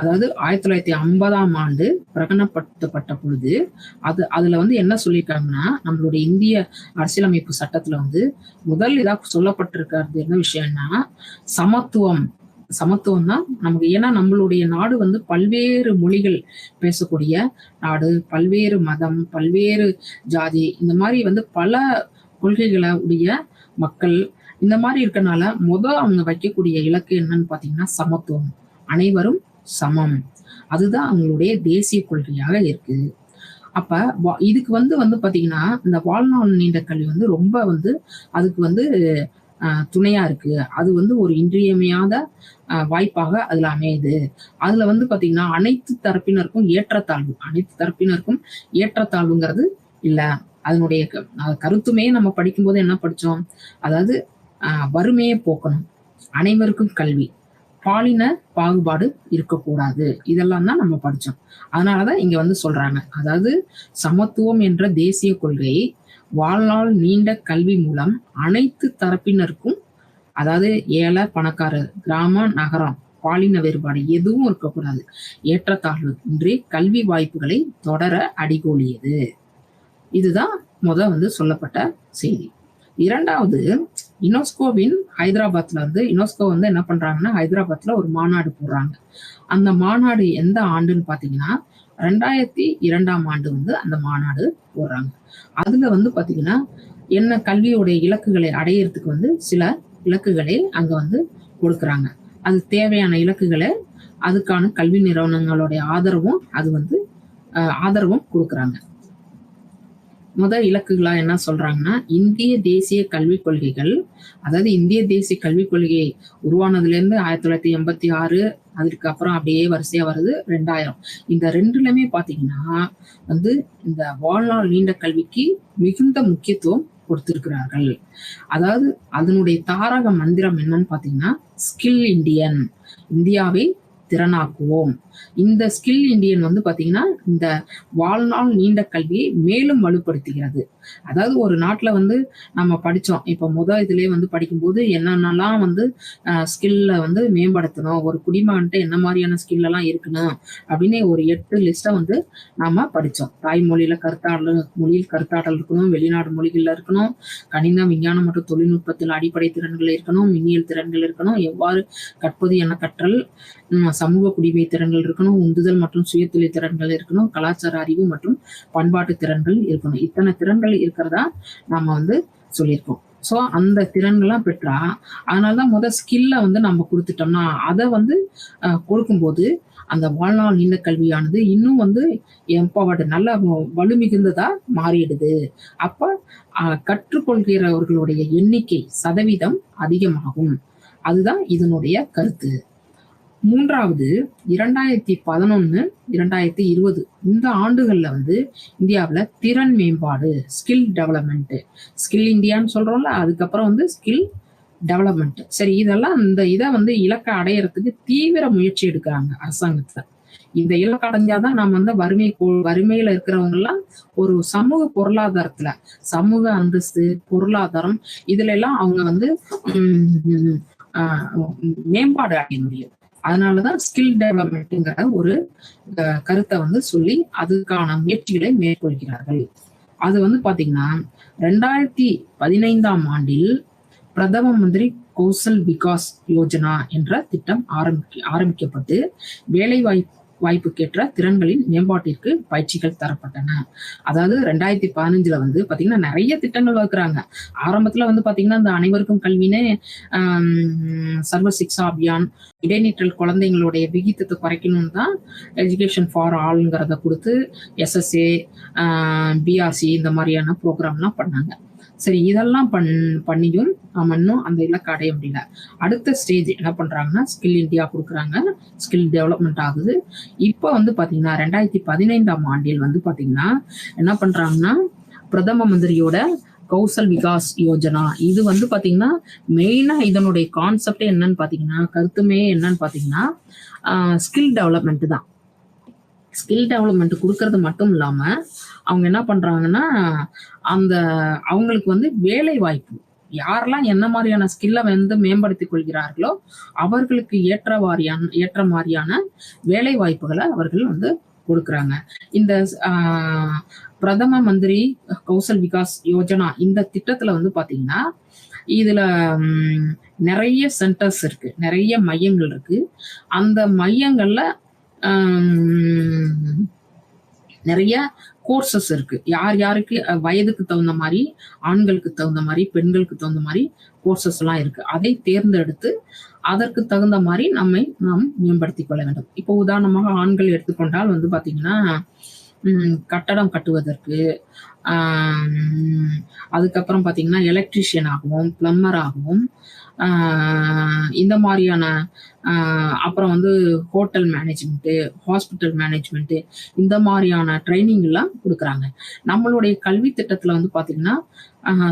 அதாவது 1950ஆம் ஆண்டு பிரகடனப்படுத்தப்பட்ட பொழுது, அதுல வந்து என்ன சொல்லியிருக்காங்கன்னா, நம்மளுடைய இந்திய அரசியலமைப்பு சட்டத்துல வந்து முதல் இதா சொல்லப்பட்டிருக்கிறது என்ன விஷயம்னா, சமத்துவம். சமத்துவம் தான் நமக்கு. ஏன்னா நம்மளுடைய நாடு வந்து பல்வேறு மொழிகள் பேசக்கூடிய நாடு, பல்வேறு மதம், பல்வேறு ஜாதி, இந்த மாதிரி வந்து பல கொள்கைகளை உடைய மக்கள். இந்த மாதிரி இருக்கனால அவங்க வைக்கக்கூடிய இலக்கு என்னன்னு பாத்தீங்கன்னா சமத்துவம். அனைவரும் சமம். அதுதான் அவங்களுடைய தேசிய கொள்கையாக இருக்கு. அப்ப இதுக்கு வந்து பாத்தீங்கன்னா, இந்த வாழ்நாள் நீண்ட கல்வி வந்து ரொம்ப வந்து அதுக்கு வந்து துணையா இருக்கு. அது வந்து ஒரு இன்றியமையாத வாய்ப்பாக அதுல அமையுது. அதுல வந்து பாத்தீங்கன்னா, அனைத்து தரப்பினருக்கும் ஏற்றத்தாழ்வுங்கிறது இல்ல. அதனுடைய கருத்துமே நம்ம படிக்கும்போது என்ன படிச்சோம்? அதாவது வறுமையை போக்கணும், அனைவருக்கும் கல்வி, பாலின பாகுபாடு இருக்கக்கூடாது. இதெல்லாம் தான் நம்ம படிச்சோம். அதனாலதான் இங்க வந்து சொல்றாங்க. அதாவது சமத்துவம் என்ற தேசிய கொள்கை வாழ்நாள் நீண்ட கல்வி மூலம் அனைத்து தரப்பினருக்கும், அதாவது ஏழை, பணக்காரர், கிராமம், நகரம், பாலின வேறுபாடு எதுவும் இருக்கக்கூடாது, ஏற்றத்தாழ்வு இன்றி கல்வி வாய்ப்புகளை தொடர அடிகோலியது. இதுதான் வந்து சொல்லப்பட்ட செய்தி. இரண்டாவது, யுனெஸ்கோவின் ஹைதராபாத்ல வந்து யுனெஸ்கோ வந்து என்ன பண்றாங்கன்னா, ஹைதராபாத்ல ஒரு மாநாடு போடுறாங்க. அந்த மாநாடு எந்த ஆண்டுன்னு பாத்தீங்கன்னா 2002ஆம் ஆண்டு வந்து அந்த மாநாடு போடுறாங்க. அதுல வந்து பாத்தீங்கன்னா, என்ன கல்வியுடைய இலக்குகளை அடையறதுக்கு வந்து சில இலக்குகளை அங்க வந்து கொடுக்குறாங்க. அது தேவையான இலக்குகளை, அதுக்கான கல்வி நிறுவனங்களுடைய ஆதரவும் கொடுக்குறாங்க. முதல் இலக்குகளா என்ன சொல்றாங்கன்னா, இந்திய தேசிய கல்விக் கொள்கைகள். அதாவது இந்திய தேசிய கல்விக் கொள்கை உருவானதுல இருந்து 1986, அதுக்கப்புறம் அப்படியே வரிசையா வருது 2000. இந்த 2லயுமே பாத்தீங்கன்னா வந்து இந்த வாழ்நாள் நீண்ட கல்விக்கு மிகுந்த முக்கியத்துவம் கொடுத்திருக்கிறார்கள். அதாவது அதனுடைய தாரக மந்திரம் என்னன்னு பாத்தீங்கன்னா, ஸ்கில் இந்தியன், இந்தியாவை திறனாக்குவோம். இந்த ஸ்கில் இந்தியன் வந்து பாத்தீங்கன்னா, இந்த வாழ்நாள் நீண்ட கல்வியை மேலும் வலுப்படுத்துகிறது. அதாவது ஒரு நாட்டுல வந்து நம்ம படிச்சோம். இப்ப இதுலயே வந்து படிக்கும்போது என்னென்னலாம் வந்து ஸ்கில்ல வந்து மேம்படுத்தணும், ஒரு குடிமகன்ட்ட என்ன மாதிரியான ஸ்கில் எல்லாம் இருக்கணும் அப்படின்னு ஒரு 8 லிஸ்ட வந்து நாம படிச்சோம். தாய்மொழியில மொழியில் கருத்தாடல் இருக்கணும், வெளிநாடு மொழிகள்ல இருக்கணும், கணிதம், விஞ்ஞானம் மற்றும் தொழில்நுட்பத்தில் அடிப்படை திறன்கள் இருக்கணும், மின்னியல் திறன்கள் இருக்கணும், எவ்வாறு கற்பது என கற்றல், சமூக குடிமை திறன்கள் இருக்கணும், உந்துதல் மற்றும் சுயதொழில் திறன்கள் இருக்கணும், கலாச்சார அறிவு மற்றும் பண்பாட்டு திறன்கள் இருக்கணும். இத்தனை திறன்கள் இருக்கிறதா நாம வந்து சொல்லியிருக்கோம். ஸோ அந்த திறன்கள்லாம் பெற்றா, அதனால தான் ஸ்கில்ல நம்ம குடுத்துட்டோம்னா, அத கொடுக்கும்போது, அந்த வாழ்நாள் நீண்ட கல்வியானது இன்னும் எம்பவர்டு நல்ல வலுமிகுந்ததா மாறிடுது. அப்ப கற்றுக்கொள்கிறவர்களுடைய எண்ணிக்கை, சதவீதம் அதிகமாகும். அதுதான் இதனுடைய கருத்து. 3வது 2011, 2020 இந்த ஆண்டுகள்ல இந்தியாவுல திறன் மேம்பாடு, ஸ்கில் டெவலப்மென்ட், ஸ்கில் இந்தியான்னு சொல்றோம்ல, அதுக்கப்புறம் ஸ்கில் டெவலப்மென்ட். சரி, இதெல்லாம் இந்த இலக்க அடையறதுக்கு தீவிர முயற்சி எடுக்கிறாங்க அரசாங்கத்துல. இந்த இலக்க அடைஞ்சாதான் நம்ம வறுமையில இருக்கிறவங்கலாம் ஒரு சமூக பொருளாதாரத்துல, சமூக அந்தஸ்து, பொருளாதாரம் இதுல எல்லாம் அவங்க மேம்பாடு அடைய முடியும். அதனாலதான் ஸ்கில் டெவலப்மெண்ட்ங்கிற ஒரு கருத்தை சொல்லி அதுக்கான முயற்சிகளை மேற்கொள்கிறார்கள். அது பாத்தீங்கன்னா 2015ஆம் ஆண்டில் பிரதம மந்திரி கௌசல் விகாஸ் யோஜனா என்ற திட்டம் ஆரம்பிக்கப்பட்டு வாய்ப்புக்கேற்ற திறன்களின் மேம்பாட்டிற்கு பயிற்சிகள் தரப்பட்டன. அதாவது 2015ல பாத்தீங்கன்னா நிறைய திட்டங்கள் வகுக்கிறாங்க. ஆரம்பத்துல பாத்தீங்கன்னா இந்த அனைவருக்கும் கல்வினே சர்வ சிக்ஷா அபியான், இடைநிற்றல் குழந்தைங்களுடைய விகிதத்தை குறைக்கணும்னு தான் எஜுகேஷன் ஃபார் ஆல்ங்கிறத கொடுத்து SSA, BRC இந்த மாதிரியான ப்ரோக்ராம்லாம் பண்ணாங்க. சரி, இதெல்லாம் பண்ணியும் நம்ம இன்னும் அந்த இலக்கை அடைய முடியல. அடுத்த ஸ்டேஜ் என்ன பண்றாங்கன்னா, ஸ்கில் இந்தியா கொடுக்குறாங்க, ஸ்கில் டெவலப்மெண்ட் ஆகுது. இப்போ பாத்தீங்கன்னா 2015ஆம் ஆண்டில் பாத்தீங்கன்னா என்ன பண்றாங்கன்னா, பிரதம மந்திரியோட கௌசல் விகாஸ் யோஜனா இது பாத்தீங்கன்னா மெயினா இதனுடைய கான்செப்டே என்னன்னு பாத்தீங்கன்னா, கருத்துமே என்னன்னு பாத்தீங்கன்னா ஸ்கில் டெவலப்மெண்ட் தான். ஸ்கில் டெவலப்மெண்ட் கொடுக்கறது மட்டும் இல்லாம அவங்க என்ன பண்றாங்கன்னா, அந்த அவங்களுக்கு வேலை வாய்ப்பு, யாரெல்லாம் என்ன மாதிரியான ஸ்கில்லை மேம்படுத்திக் கொள்கிறார்களோ அவர்களுக்கு ஏற்ற மாதிரியான வேலை வாய்ப்புகளை அவர்கள் கொடுக்குறாங்க. இந்த பிரதம மந்திரி கௌசல் விகாஸ் யோஜனா இந்த திட்டத்துல பாத்தீங்கன்னா இதுல நிறைய சென்டர்ஸ் இருக்கு, நிறைய மையங்கள் இருக்கு. அந்த மையங்கள்ல நிறைய கோர்சஸ் இருக்கு. யாருக்கு வயதுக்கு தகுந்த மாதிரி, ஆண்களுக்கு தகுந்த மாதிரி, பெண்களுக்கு தகுந்த மாதிரி கோர்சஸ் எல்லாம் இருக்கு. அதை தேர்ந்தெடுத்து அதற்கு தகுந்த மாதிரி நாம் மேம்படுத்திக் கொள்ள வேண்டும். இப்போ உதாரணமாக ஆண்கள் எடுத்துக்கொண்டால் பாத்தீங்கன்னா கட்டடம் கட்டுவதற்கு, அதுக்கப்புறம் பாத்தீங்கன்னா எலக்ட்ரீஷியன் ஆகவும், பிளம்பர் ஆகவும், இந்த மாதிரியான அப்புறம் ஹோட்டல் மேனேஜ்மெண்ட், ஹாஸ்பிட்டல் மேனேஜ்மெண்ட் இந்த மாதிரியான ட்ரைனிங் எல்லாம் கொடுக்குறாங்க. நம்மளுடைய கல்வி திட்டத்துல பாத்தீங்கன்னா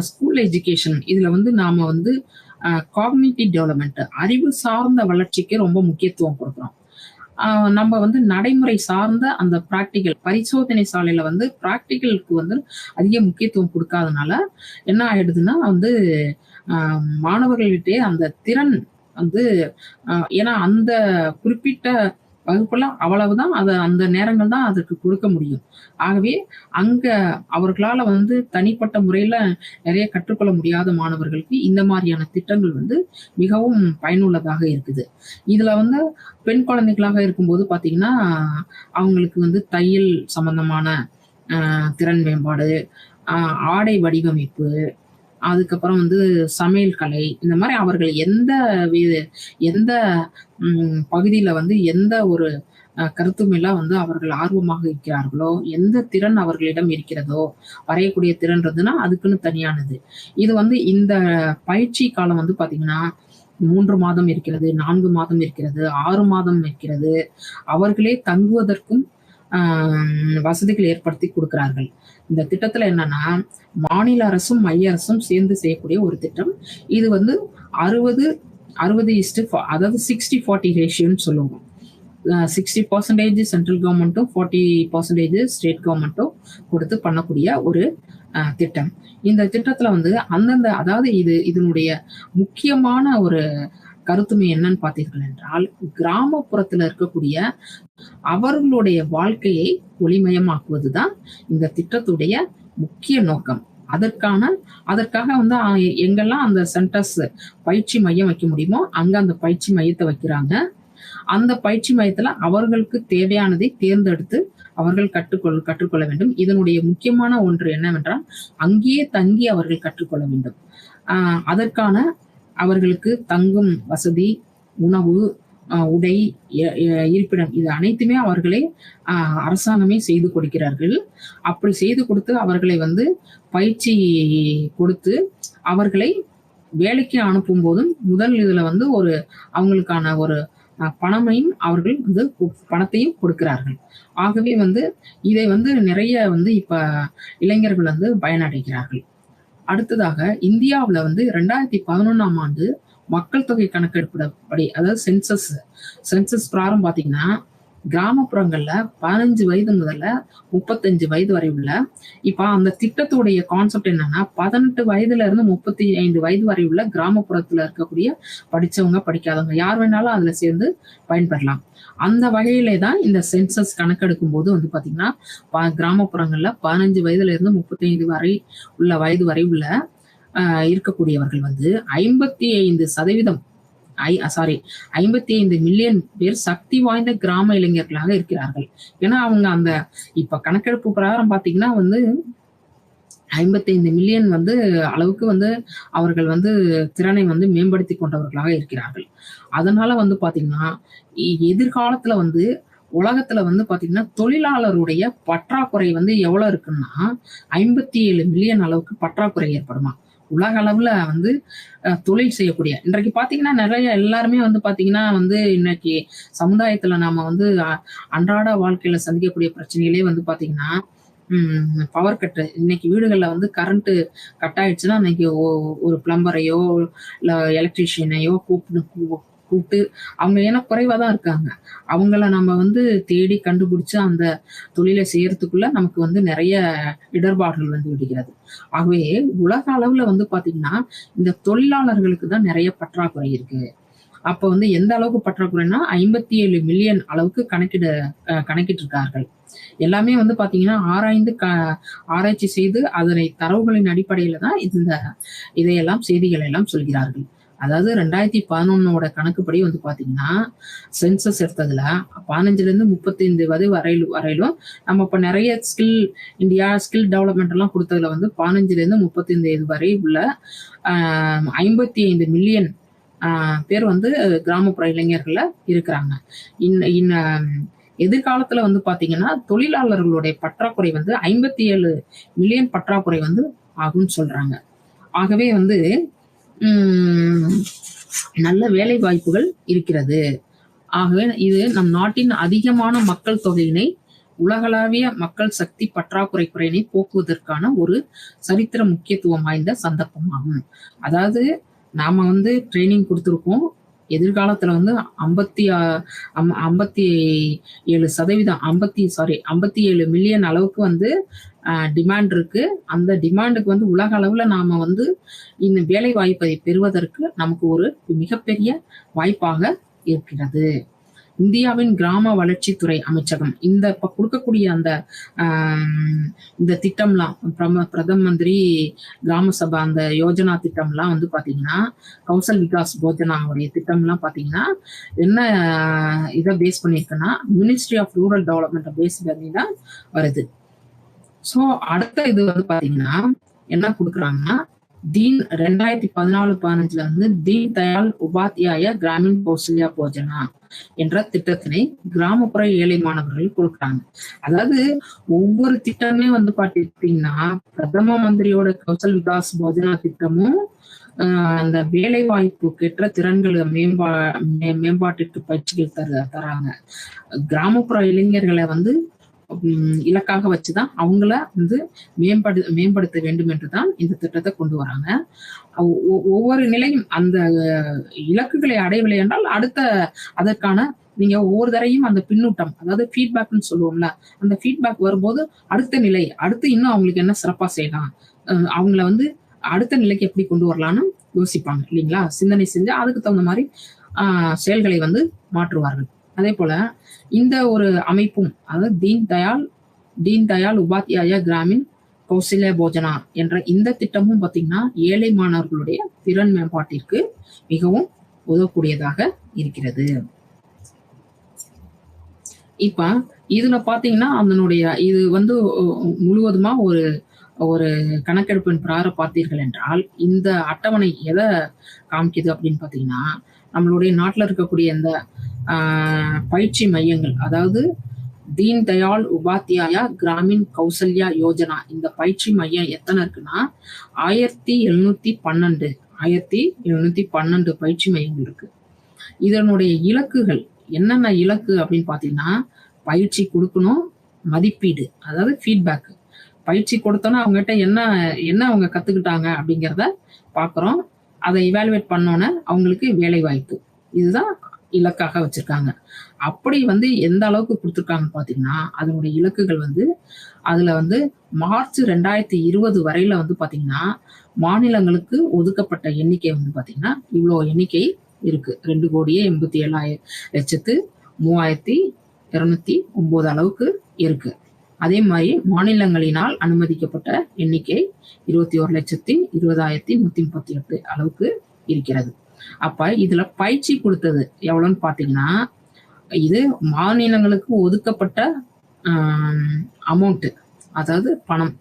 ஸ்கூல் எஜுகேஷன் இதுல நாம காக்னிட்டிவ் டெவலப்மெண்ட், அறிவு சார்ந்த வளர்ச்சிக்கு ரொம்ப முக்கியத்துவம் கொடுக்குறோம். நம்ம நடைமுறை சார்ந்த அந்த பிராக்டிக்கல் பரிசோதனை சாலையில பிராக்டிக்கலுக்கு அதிக முக்கியத்துவம் கொடுக்காதனால என்ன ஆயிடுதுன்னா மாணவர்கள்கிட்டே அந்த திறன் ஏன்னா அந்த குறிப்பிட்ட வகுப்புல அவ்வளவுதான், அந்த நேரங்கள் தான் அதற்கு கொடுக்க முடியும். ஆகவே அங்க அவர்களால தனிப்பட்ட முறையில நிறைய கற்றுக்கொள்ள முடியாத மாணவர்களுக்கு இந்த மாதிரியான திட்டங்கள் மிகவும் பயனுள்ளதாக இருக்குது. இதுல பெண் குழந்தைகளாக இருக்கும்போது பாத்தீங்கன்னா அவங்களுக்கு தையல் சம்பந்தமான திறன் மேம்பாடு, ஆடை வடிவமைப்பு, அதுக்கப்புறம் சமையல் கலை, இந்த மாதிரி அவர்கள் எந்த பகுதியில எந்த ஒரு கருத்துமெல்லாம் அவர்கள் ஆர்வமாக இருக்கிறார்களோ, எந்த திறன் அவர்களிடம் இருக்கிறதோ, வரையக்கூடிய திறன் இருந்ததுன்னா அதுக்குன்னு தனியானது. இது இந்த பயிற்சி காலம் பாத்தீங்கன்னா 3 மாதம் இருக்கிறது, 4 மாதம் இருக்கிறது, 6 மாதம் இருக்கிறது. அவர்களே தங்குவதற்கும் வசதிகள் ஏற்படுத்தி கொடுக்கிறார்கள். இந்த திட்டத்துல என்னன்னா மாநில அரசும் மைய அரசும் சேர்ந்து செய்யக்கூடிய ஒரு திட்டம். இது 60 அதாவது 60-40 ரேஷியோன்னு சொல்லுவோம். 60% சென்ட்ரல் கவர்மெண்ட்டும் 40% ஸ்டேட் கவர்மெண்ட்டும் கொடுத்து பண்ணக்கூடிய ஒரு திட்டம். இந்த திட்டத்துல அந்தந்த அதாவது இதனுடைய முக்கியமான ஒரு கருத்துமை என்னன்னு பார்த்தீர்கள் என்றால், கிராமப்புறத்துல இருக்கக்கூடிய அவர்களுடைய வாழ்க்கையை ஒளிமயமாக்குவதுதான் இந்த திட்டத்துடைய முக்கிய நோக்கம். அதற்காக எங்கெல்லாம் அந்த சென்டர்ஸ் பயிற்சி மையம் வைக்க முடியுமோ அங்க அந்த பயிற்சி மையத்தை வைக்கிறாங்க. அந்த பயிற்சி மையத்துல அவர்களுக்கு தேவையானதை தேர்ந்தெடுத்து அவர்கள் கற்றுக்கொள்ள வேண்டும். இதனுடைய முக்கியமான ஒன்று என்னவென்றால் அங்கேயே தங்கி அவர்கள் கற்றுக்கொள்ள வேண்டும். அதற்கான அவர்களுக்கு தங்கும் வசதி, உணவு, உடை, இருப்பிடம் இது அனைத்துமே அவர்களே அரசாங்கமே செய்து கொடுக்கிறார்கள். அப்படி செய்து கொடுத்து அவர்களை பயிற்சி கொடுத்து அவர்களை வேலைக்கு அனுப்பும் போதும் முதல் இதுல ஒரு அவங்களுக்கான ஒரு பணமையும் அவர்கள் பணத்தையும் கொடுக்கிறார்கள். ஆகவே இதை நிறைய இப்ப இளைஞர்கள் பயனடைகிறார்கள். அடுத்ததாக இந்தியாவுல 2011ஆம் ஆண்டு மக்கள் தொகை கணக்கெடுப்படி, அதாவது சென்சஸ் பிரகாரம் பாத்தீங்கன்னா கிராமப்புறங்கள்ல 15 வயது முதல்ல 35 வயது வரை உள்ள, இப்ப அந்த திட்டத்துடைய கான்செப்ட் என்னன்னா 18 வயதுல இருந்து 35 வயது வரை உள்ள கிராமப்புறத்துல இருக்கக்கூடிய படிச்சவங்க படிக்காதவங்க யார் வேணாலும் அதுல சேர்ந்து பயன்பெறலாம். அந்த வகையிலே தான் இந்த சென்சஸ் கணக்கெடுக்கும் போது பாத்தீங்கன்னா கிராமப்புறங்கள்ல 15 வயதுல இருந்து 35 வரை உள்ள வயது வரை உள்ள இருக்கக்கூடியவர்கள் 55 மில்லியன் பேர் சக்தி வாய்ந்த கிராம இளைஞர்களாக இருக்கிறார்கள். ஏன்னா அவங்க அந்த இப்ப கணக்கெடுப்பு பிரகாரம் பாத்தீங்கன்னா 55 மில்லியன் அளவுக்கு அவர்கள் திறனை மேம்படுத்தி கொண்டவர்களாக இருக்கிறார்கள். அதனால பாத்தீங்கன்னா எதிர்காலத்துல உலகத்துல பாத்தீங்கன்னா தொழிலாளருடைய பற்றாக்குறை எவ்வளவு இருக்குன்னா 57 மில்லியன் அளவுக்கு பற்றாக்குறை ஏற்படுமா. உலக அளவுல தொழில் செய்யக்கூடிய இன்றைக்கு பாத்தீங்கன்னா நிறைய எல்லாருமே பாத்தீங்கன்னா இன்னைக்கு சமுதாயத்துல நாம அன்றாட வாழ்க்கையில சந்திக்கக்கூடிய பிரச்சனைகளே பாத்தீங்கன்னா பவர் கட்டு. இன்னைக்கு வீடுகள்ல கரண்ட் கட் ஆயிடுச்சுன்னா இன்னைக்கு ஒரு பிளம்பரையோ இல்ல எலக்ட்ரீஷியனையோ கூப்பிட்டு அவங்க ஏன்னா குறைவாதான் இருக்காங்க. அவங்கள நம்ம தேடி கண்டுபிடிச்சு அந்த தொழிலை செய்யறதுக்குள்ள நமக்கு நிறைய இடர்பாடுகள் விடுகிறது. ஆகவே உலக அளவுல பாத்தீங்கன்னா இந்த தொழிலாளர்களுக்கு தான் நிறைய பற்றாக்குறை இருக்கு. அப்ப எந்த அளவுக்கு பற்றாக்குறைன்னா 57 மில்லியன் அளவுக்கு கணக்கிட்டு இருக்கார்கள். எல்லாமே பாத்தீங்கன்னா ஆராய்ச்சி செய்து அதனை தரவுகளின் அடிப்படையில தான் இதையெல்லாம் செய்திகள் எல்லாம் சொல்கிறார்கள். அதாவது 2011ஓட கணக்குப்படி பாத்தீங்கன்னா சென்சஸ் எடுத்ததுல 15ல இருந்து 35 வயது வரையிலும் நம்ம இப்ப நிறைய ஸ்கில் டெவலப்மெண்ட் எல்லாம் கொடுத்ததுல 15ல இருந்து 35 வரை உள்ள 55 மில்லியன் பேர் கிராமப்புற இளைஞர்கள்ல இருக்கிறாங்க. எதிர்காலத்துல பாத்தீங்கன்னா தொழிலாளர்களுடைய பற்றாக்குறை 57 மில்லியன் பற்றாக்குறை ஆகும்னு சொல்றாங்க. ஆகவே நல்ல வேலை வாய்ப்புகள் இருக்கிறது. ஆகவே இது நம் நாட்டின் அதிகமான மக்கள் தொகையினை உலகளாவிய மக்கள் சக்தி பற்றாக்குறை குறையினை போக்குவதற்கான ஒரு சரித்திர முக்கியத்துவம் வாய்ந்த சந்தர்ப்பமாகும். அதாவது நாம ட்ரைனிங் கொடுத்துருக்கோம். எதிர்காலத்துல 57 மில்லியன் அளவுக்கு டிமாண்ட் இருக்கு. அந்த டிமாண்டுக்கு உலக அளவுல நாம இந்த வேலை வாய்ப்பை பெறுவதற்கு நமக்கு ஒரு மிகப்பெரிய வாய்ப்பாக இருக்கிறது. இந்தியாவின் கிராம வளர்ச்சித்துறை அமைச்சகம் இப்ப கொடுக்கக்கூடிய இந்த திட்டம்லாம் பிரதம மந்திரி கிராம சபா அந்த யோஜனா திட்டம்லாம் பாத்தீங்கன்னா கௌசல் விகாஸ் யோஜனாவுடைய திட்டம்லாம் பாத்தீங்கன்னா என்ன இதை பேஸ் பண்ணிருக்குன்னா ministry of rural development base பண்ணி தான் வருது. சோ அடுத்த இது பாத்தீங்கன்னா என்ன கொடுக்குறாங்கன்னா 2014-15 தீன் தயாள் உபாத்யாய கிராமின் கௌசல்யா யோஜனா என்ற திட்டத்தினை கிராமப்புற ஏழை மாணவர்கள் கொடுக்குறாங்க. அதாவது ஒவ்வொரு திட்டமே பாத்தீங்கன்னா பிரதம மந்திரியோட கௌசல் விகாஸ் யோஜனா திட்டமும் அந்த வேலை வாய்ப்புக்கேற்ற திறன்கள் மேம்பாட்டிற்கு பயிற்சிகள் தராங்க. கிராமப்புற இளைஞர்களை இலக்காக வச்சுதான் அவங்கள மேம்படுத்த வேண்டும் என்றுதான் இந்த திட்டத்தை கொண்டு வராங்க. ஒவ்வொரு நிலையும் அந்த இலக்குகளை அடையவில்லை என்றால் அதற்கான நீங்க ஒவ்வொரு தரையும் அந்த பின்னூட்டம், அதாவது ஃபீட்பேக்னு சொல்லுவோம்ல, அந்த ஃபீட்பேக் வரும்போது அடுத்த நிலை அடுத்து இன்னும் அவங்களுக்கு என்ன சிறப்பா செய்யலாம், அவங்கள அடுத்த நிலைக்கு எப்படி கொண்டு வரலாம்னு யோசிப்பாங்க இல்லைங்களா. சிந்தனை செஞ்சு அதுக்கு தகுந்த மாதிரி செயல்களை மாற்றுவார்கள். அதே போல இந்த ஒரு அமைப்பும், அதாவது தீன் தயாள் உபாத்யாய கிராமின் கௌசல்யா யோஜனா என்ற இந்த திட்டமும் பாத்தீங்கன்னா ஏழை மாணவர்களுடைய திறன் மேம்பாட்டிற்கு மிகவும் உதவக்கூடியதாக இருக்கிறது. இப்ப இதுல பார்த்தீங்கன்னா, அதனுடைய இது வந்து முழுவதுமா ஒரு ஒரு கணக்கெடுப்பின் பிரகாரம் பார்த்தீர்கள் என்றால், இந்த அட்டவணை எத காமிக்குது அப்படின்னு பார்த்தீங்கன்னா, நம்மளுடைய நாட்டுல இருக்கக்கூடிய இந்த ஆ பயிற்சி மையங்கள், அதாவது தீன் தயாள் உபாத்யாயா கிராமின் கௌசல்யா யோஜனா இந்த பயிற்சி மையம் எத்தனை இருக்குன்னா 1712 1712 பயிற்சி மையங்கள் இருக்கு. இதனுடைய இலக்குகள் என்னென்ன இலக்கு அப்படின்னு பார்த்தீங்கன்னா, பயிற்சி கொடுக்கணும், மதிப்பீடு அதாவது ஃபீட்பேக். பயிற்சி கொடுத்தோன்னா அவங்ககிட்ட என்ன என்ன அவங்க கத்துக்கிட்டாங்க அப்படிங்கிறத பார்க்குறோம். அதை இவாலுவேட் பண்ணோன்னே அவங்களுக்கு வேலைவாய்ப்பு. இதுதான் இலக்காக வச்சிருக்காங்க. அப்படி வந்து எந்த அளவுக்கு குடுத்துருக்காங்கன்னு பார்த்தீங்கன்னா, அதனுடைய இலக்குகள் வந்து அதுல வந்து மார்ச் 2020 வரையில வந்து பார்த்தீங்கன்னா, மாநிலங்களுக்கு ஒதுக்கப்பட்ட எண்ணிக்கை வந்து பார்த்தீங்கன்னா, இவ்ளோ எண்ணிக்கை இருக்கு. 2,87,3209 அளவுக்கு இருக்கு. அதே மாரி மாநிலங்களினால் அனுமதிக்கப்பட்ட எண்ணிக்கை 21,20,138 அளவுக்கு இருக்கிறது. அப்ப இதுல பயிற்சி குடுத்தது எவ்வளோன்னு பார்த்தீங்கன்னா, இது மாநிலங்களுக்கு ஒதுக்கப்பட்ட அ அமௌண்ட் அதாவது பணம்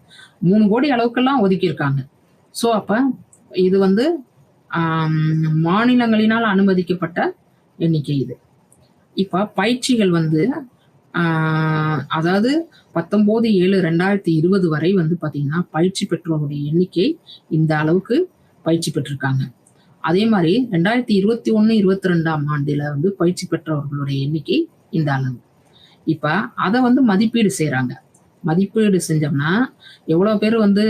3,00,00,000 அளவுக்கெல்லாம் ஒதுக்கியிருக்காங்க. ஸோ அப்ப இது வந்து மாநிலங்களினால் அனுமதிக்கப்பட்ட எண்ணிக்கை இது. இப்ப பயிற்சிகள் வந்து ஆ அதாவது 19/7/2020 வரை வந்து பார்த்தீங்கன்னா, பயிற்சி பெற்றோருடைய எண்ணிக்கை இந்த அளவுக்கு பயிற்சி பெற்றிருக்காங்க. அதே மாரி 2021, 22ஆம் ஆண்டுல வந்து பயிற்சி பெற்றவர்களுடைய எண்ணிக்கை இந்த அளவு. இப்ப அத வந்து மதிப்பீடு செய்றாங்க. மதிப்பீடு செஞ்சோம்னா, எவ்வளோ பேர் வந்து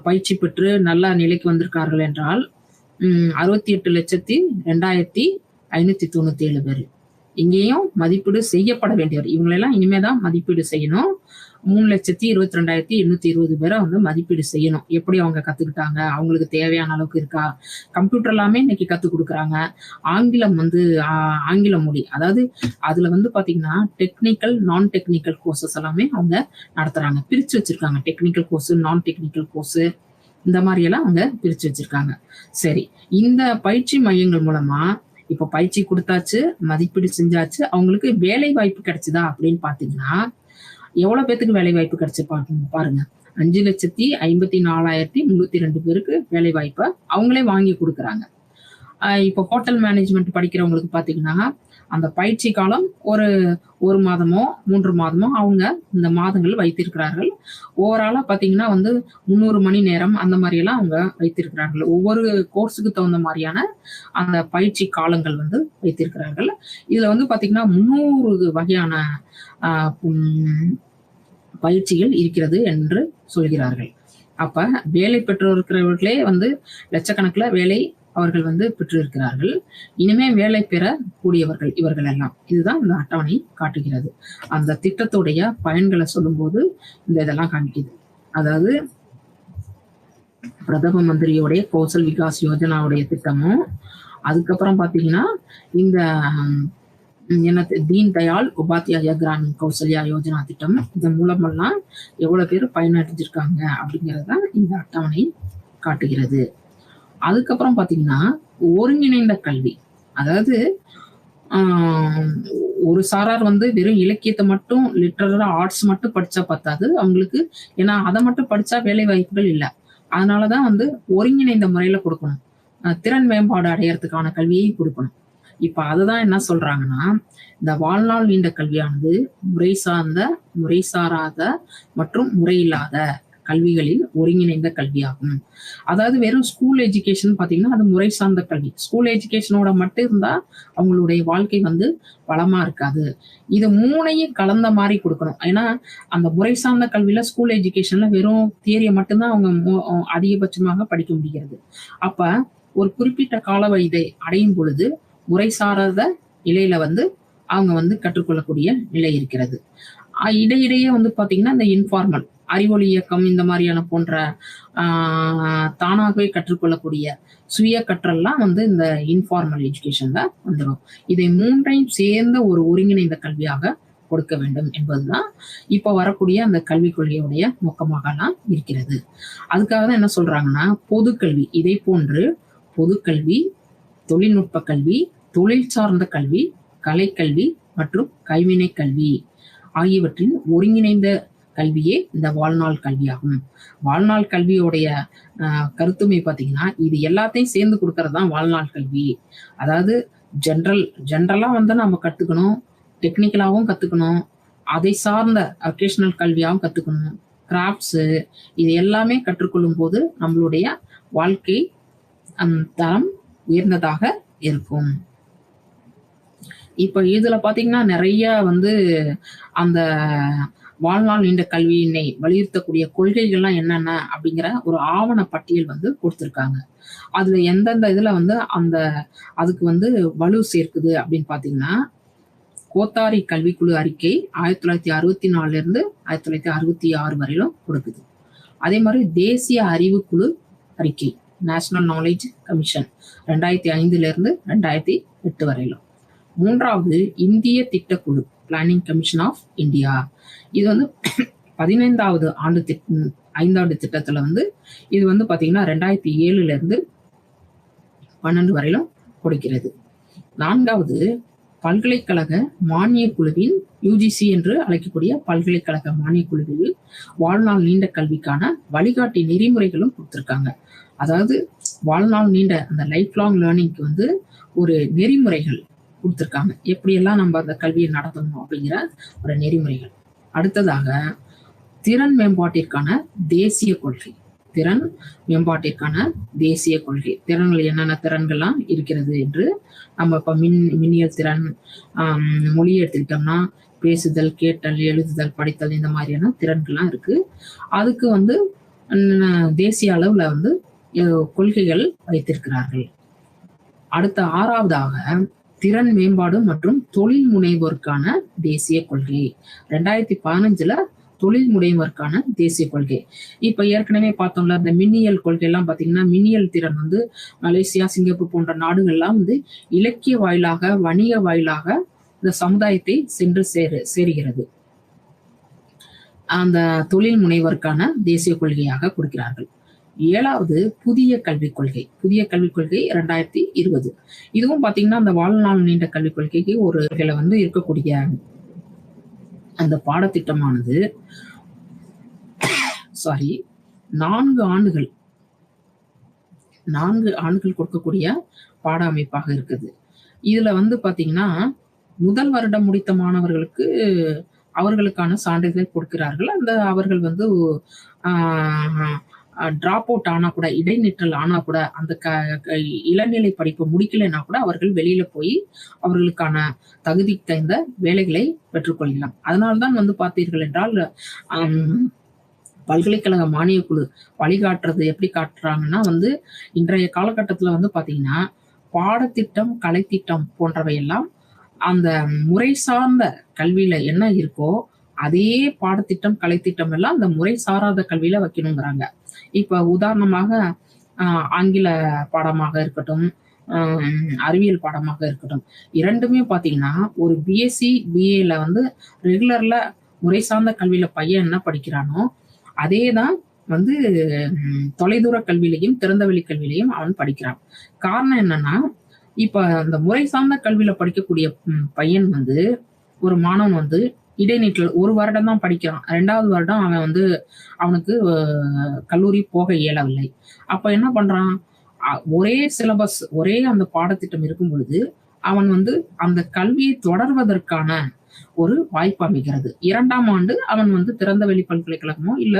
பயிற்சி பெற்று நல்ல நிலைக்கு வந்திருக்கார்கள் என்றால், 68,02,597 பேரு. இங்கேயும் மதிப்பீடு செய்யப்பட வேண்டியவர். இவங்களெல்லாம் இனிமே தான் மதிப்பீடு செய்யணும். 3,22,820 பேர வந்து மதிப்பீடு செய்யணும். எப்படி அவங்க கத்துக்கிட்டாங்க? அவங்களுக்கு தேவையான அளவுக்கு இருக்கா? கம்ப்யூட்டர் எல்லாமே இன்னைக்கு கத்துக் குடுக்குறாங்க. ஆங்கிலம் வந்து ஆங்கில மொழி. அதாவது அதுல வந்து பார்த்தீங்கன்னா, டெக்னிக்கல், நான் டெக்னிக்கல் கோர்சஸ் எல்லாமே அவங்க நடத்துறாங்க. பிரிச்சு வச்சிருக்காங்க. டெக்னிக்கல் கோர்ஸ், நான் டெக்னிக்கல் கோர்ஸ் இந்த மாரியெல்லாம் அவங்க பிரிச்சு வச்சிருக்காங்க. சரி. இந்த பயிற்சி மையங்கள் மூலமா இப்ப பயிற்சி குடுத்தாச்சு, மதிப்பீடு செஞ்சாச்சு. அவங்களுக்கு வேலை வாய்ப்பு கிடைச்சுதா அப்படின்னு பார்த்தீங்கன்னா, எவ்வளோ பேத்துக்கு வேலை வாய்ப்பு கிடைச்சு பாருங்க. 5,54,302 பேருக்கு வேலை வாய்ப்ப அவங்களே வாங்கி குடுக்குறாங்க. இப்போ ஹோட்டல் மேனேஜ்மெண்ட் படிக்கிறவங்களுக்கு பார்த்தீங்கன்னா, அந்த பயிற்சி காலம் ஒரு 1 மாதமோ, 3 மாதமோ அவங்க இந்த மாதங்கள் வைத்திருக்கிறார்கள். ஓவராலா பார்த்தீங்கன்னா வந்து 300 மணி நேரம் அந்த மாரியெல்லாம் அவங்க வைத்திருக்கிறார்கள். ஒவ்வொரு கோர்ஸுக்கு தகுந்த மாரியான அந்த பயிற்சி காலங்கள் வந்து வைத்திருக்கிறார்கள். இதுல வந்து பார்த்தீங்கன்னா, 300 வகையான அ ம் பயிற்சிகள் இருக்கிறது என்று சொல்கிறார்கள். அப்ப வேலை பெற்றிருக்கிறவர்களே வந்து லட்சக்கணக்குல வேலை அவர்கள் வந்து பெற்றிருக்கிறார்கள். இனிமே வேலை பெறக்கூடியவர்கள் இவர்கள் எல்லாம். இதுதான் இந்த அட்டவணை காட்டுகிறது. அந்த திட்டத்துடைய பயன்கள சொல்லும்போது இந்த இதெல்லாம் காமிக்குது. அதாவது பிரதம மந்திரியோடைய கௌசல் விகாஸ் யோஜனாவுடைய திட்டமும், அதுக்கப்புறம் பார்த்தீங்கன்னா, இந்த என்னது தீன் தயாள் உபாத்யாயா கிராமின் கௌசல்யா யோஜனா திட்டம். இதன் மூலமெல்லாம் எவ்வளோ பேர் பயனடைஞ்சிருக்காங்க அப்படிங்கிறத இந்த அட்டவணை காட்டுகிறது. அதுக்கப்புறம் பார்த்தீங்கன்னா, ஒருங்கிணைந்த கல்வி. அதாவது ஆ ஒரு சாரார் வந்து வெறும் இலக்கியத்த மட்டும் லிட்டரரா ஆர்ட்ஸ் மட்டும் படிச்சா பத்தாது. அவங்களுக்கு ஏன்னா அத மட்டும் படிச்சா வேலை வாய்ப்புகள் இல்ல. அதனால தான் வந்து ஒருங்கிணைந்த முறையில குடுக்கணும். திறன் மேம்பாடு அடையறதுக்கான கல்வியை குடுக்கணும். இப்ப அதுதான் என்ன சொல்றாங்கன்னா, இந்த வாழ்நாள் நீண்ட கல்வியானது முறை சார்ந்த, முறை சாராத மற்றும் முறையில்லாத கல்விகளில் ஒருங்கிணைந்த கல்வியாகும். அதாவது வெறும் ஸ்கூல் எஜுகேஷன் பார்த்தீங்கன்னா, அது முறை சார்ந்த கல்வி. ஸ்கூல் எஜுகேஷனோட மட்டும் இருந்தா அவங்களுடைய வாழ்க்கை வந்து வளமா இருக்காது. இது 3யும் கலந்த மாரி குடுக்கணும். ஏன்னா, அந்த முறை சார்ந்த கல்வியில ஸ்கூல் எஜுகேஷன்ல வெறும் தியரிய மட்டும் தான் அவங்க அதிகபட்சமாக படிக்க முடிகிறது. அப்ப ஒரு குறிப்பிட்ட கால வயதை அடையும் பொழுது, முறை சாராத நிலையில வந்து அவங்க வந்து கற்றுக்கொள்ளக்கூடிய நிலை இருக்கிறது. இடையிடையே வந்து பார்த்தீங்கன்னா, இந்த இன்ஃபார்மல் அறிவொளி இயக்கம் இந்த மாரியான போன்ற ஆ தானாகவே கற்றுக்கொள்ளக்கூடிய சுய கற்றல்லாம் வந்து இந்த இன்ஃபார்மல் எஜுகேஷன்ல வந்துரும். இதை 3யும் சேர்ந்த ஒரு ஒருங்கிணைந்த கல்வியாக கொடுக்க வேண்டும் என்பதுதான் இப்ப வரக்கூடிய அந்த கல்விக் கொள்கையுடைய நோக்கமாகலாம் இருக்கிறது. அதுக்காக தான் என்ன சொல்றாங்கன்னா, பொதுக்கல்வி இதை போன்று பொதுக்கல்வி, தொழில்நுட்ப கல்வி, தொழில் சார்ந்த கல்வி, கலைக்கல்வி மற்றும் கைவினை கல்வி ஆகியவற்றின் ஒருங்கிணைந்த கல்வியே இந்த வாழ்நாள் கல்வியாகும். வாழ்நாள் கல்வியோடைய கருத்துமை பார்த்தீங்கன்னா, இது எல்லாத்தையும் சேர்ந்து கொடுக்கறது தான் வாழ்நாள் கல்வி. அதாவது ஜென்ரலா வந்து நம்ம கத்துக்கணும், டெக்னிக்கலாவும் கத்துக்கணும், அதை சார்ந்த வொகேஷனல் கல்வியாவும் கத்துக்கணும், கிராஃப்ட்ஸு இது எல்லாமே கற்றுக்கொள்ளும் போது நம்மளுடைய வாழ்க்கை தரம் உயர்ந்ததாக இருக்கும். இப்ப இதுல பாத்தீங்கன்னா நிறைய வந்து அந்த வாழ்நாள் நீண்ட கல்வியினை வலியுறுத்தக்கூடிய கொள்கைகள்லாம் என்னென்ன அப்படிங்கிற ஒரு ஆவண பட்டியல் வந்து கொடுத்துருக்காங்க. அதுல எந்தெந்த இதுல வந்து அதுக்கு வந்து வலு சேர்க்குது அப்படின்னு பாத்தீங்கன்னா, கோத்தாரி கல்விக்குழு அறிக்கை 1964 இருந்து 1966 வரையிலும் கொடுக்குது. அதே மாதிரி தேசிய அறிவுக்குழு அறிக்கை நேஷனல் நாலேஜ் கமிஷன் 2005 இருந்து 2008 வரையிலும். மூன்றாவது இந்திய திட்டக்குழு பிளானிங் கமிஷன் ஆஃப் இந்தியா. இது வந்து 15வது ஐந்தாண்டு திட்டத்துல வந்து இது வந்து பாத்தீங்கன்னா 2007 இருந்து 12 வரையிலும் கொடுக்கிறது. நான்காவது பல்கலைக்கழக மானிய குழுவின் யுஜிசி என்று அழைக்கக்கூடிய பல்கலைக்கழக மானிய குழுவில் வாழ்நாள் நீண்ட கல்விக்கான வழிகாட்டி நெறிமுறைகளும் கொடுத்துருக்காங்க. அதாவது வாழ்நாள் நீண்ட அந்த லைஃப் லாங் லேர்னிங்க்கு வந்து ஒரு நெறிமுறைகள் கொடுத்துருக்காங்க, எப்படியெல்லாம் நம்ம அந்த கல்வியை நடத்தணும் அப்படிங்கிற ஒரு நெறிமுறைகள். அடுத்ததாக திறன் மேம்பாட்டிற்கான தேசிய கொள்கை. திறன் மேம்பாட்டிற்கான தேசிய கொள்கை, திறன்கள் என்னென்ன திறன்கள்லாம் இருக்கிறது என்று நம்ம இப்போ மின்னியல் திறன், மொழியை எடுத்துக்கிட்டோம்னா பேசுதல், கேட்டல், எழுதுதல், படித்தல் இந்த மாதிரியான திறன்கள்லாம் இருக்கு. அதுக்கு வந்து தேசிய அளவுல வந்து கொள்கைகள் வைத்திருக்கிறார்கள். அடுத்த ஆறாவதாக திறன் மேம்பாடு மற்றும் தொழில் முனைவோருக்கான தேசிய கொள்கை 2015 தொழில் முனைவோருக்கான தேசிய கொள்கை. இப்ப ஏற்கனவே பார்த்தோம்ல, இந்த மின்னியல் கொள்கை எல்லாம் பாத்தீங்கன்னா, மின்னியல் திறன் வந்து மலேசியா, சிங்கப்பூர் போன்ற நாடுகள்லாம் வந்து இலக்கிய வாயிலாக, வணிக வாயிலாக இந்த சமுதாயத்தை சென்று சேருகிறது. அந்த தொழில் முனைவோருக்கான தேசிய கொள்கையாக கொடுக்கிறார்கள். ஏழாவது புதிய கல்விக் கொள்கை. புதிய கல்விக் கொள்கை 2020. இதுவும் பாத்தீங்கன்னா அந்த வாழ்நாள் நீண்ட கல்விக் கொள்கைக்கு ஒரு வந்து இருக்கக்கூடிய அந்த பாடத்திட்டமானது 4 ஆண்டுகள் கொடுக்கக்கூடிய பாட அமைப்பாக இருக்குது. இதுல வந்து பாத்தீங்கன்னா முதல் வருடம் முடித்த மாணவர்களுக்கு அவர்களுக்கான சான்றிதழ் கொடுக்கிறார்கள். அவர்கள் வந்து டிராப் அவுட் ஆனா கூட, இடைநிற்றல் ஆனா கூட, அந்த இளநிலை படிப்பு முடிக்கலைன்னா கூட அவர்கள் வெளியில போய் அவர்களுக்கான தகுதி தகுந்த வேலைகளை பெற்றுக்கொள்ளலாம். அதனால்தான் வந்து பார்த்தீர்கள் என்றால் பல்கலைக்கழக மானிய குழு வழிகாட்டுறது எப்படி காட்டுறாங்கன்னா வந்து, இன்றைய காலகட்டத்துல வந்து பாத்தீங்கன்னா பாடத்திட்டம், கலைத்திட்டம் போன்றவையெல்லாம் அந்த முறை சார்ந்த கல்வியில என்ன இருக்கோ அதே பாடத்திட்டம், கலைத்திட்டம் எல்லாம் அந்த முறை சாராத கல்வியில வைக்கணுங்கிறாங்க. இப்ப உதாரணமாக ஆங்கில பாடமாக இருக்கட்டும், அறிவியல் பாடமாக இருக்கட்டும், இரண்டுமே பாத்தீங்கன்னா ஒரு பிஎஸ்சி, பிஏல வந்து ரெகுலர்ல முறை சார்ந்த கல்வியில பையன் என்ன படிக்கிறானோ அதேதான் வந்து தொலைதூர கல்வியிலையும் திறந்தவெளி கல்வியிலையும் அவன் படிக்கிறான். காரணம் என்னன்னா, இப்ப அந்த முறை சார்ந்த கல்வியில படிக்கக்கூடிய பையன் வந்து, ஒரு மாணவன் வந்து இடைநிற்றல் 1 வருடம் தான் படிக்கிறான். 2வது வருடம் அவன் வந்து அவனுக்கு கல்லூரி போக இயலவில்லை. அப்ப என்ன பண்றான், ஒரே சிலபஸ், ஒரே அந்த பாடத்திட்டம் இருக்கும் பொழுது அவன் வந்து அந்த கல்வியை தொடர்வதற்கான ஒரு வாய்ப்பு அமைகிறது. 2ஆம் ஆண்டு அவன் வந்து திறந்தவெளி பல்கலைக்கழகமோ இல்ல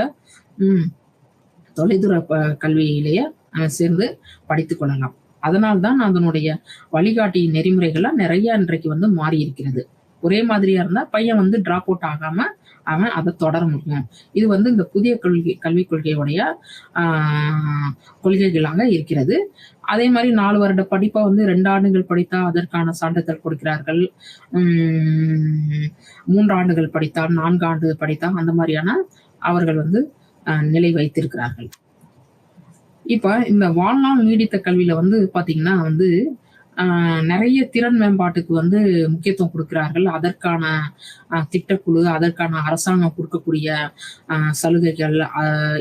தொலைதூர கல்வியிலேயே சேர்ந்து படித்துக் கொள்ளலாம். அதனால்தான் அதனுடைய வழிகாட்டி நெறிமுறைகள்லாம் நிறைய இன்றைக்கு வந்து மாறி இருக்கிறது. ஒரே மாதிரியா இருந்தா பையன் வந்து டிராப் அவுட் ஆகாம அவன் அதை தொடர முடியும். இது வந்து இந்த புதிய கல்விக் கொள்கையுடைய கொள்கைகளாக இருக்கிறது. அதே மாதிரி 4 வருட படிப்பை வந்து 2 ஆண்டுகள் படித்தா அதற்கான சான்றிதழ் கொடுக்கிறார்கள். 3 ஆண்டுகள் படித்தால், 4 ஆண்டு படித்தால் அந்த மாதிரியான அவர்கள் வந்து நிலை வைத்திருக்கிறார்கள். இப்ப இந்த வாழ்நாள் நீடித்த கல்வியில வந்து பாத்தீங்கன்னா வந்து நிறைய திறன் மேம்பாட்டுக்கு வந்து முக்கியத்துவம் கொடுக்கிறார்கள். அதற்கான திட்டக்குழு, அதற்கான அரசாங்கம் கொடுக்கக்கூடிய சலுகைகள்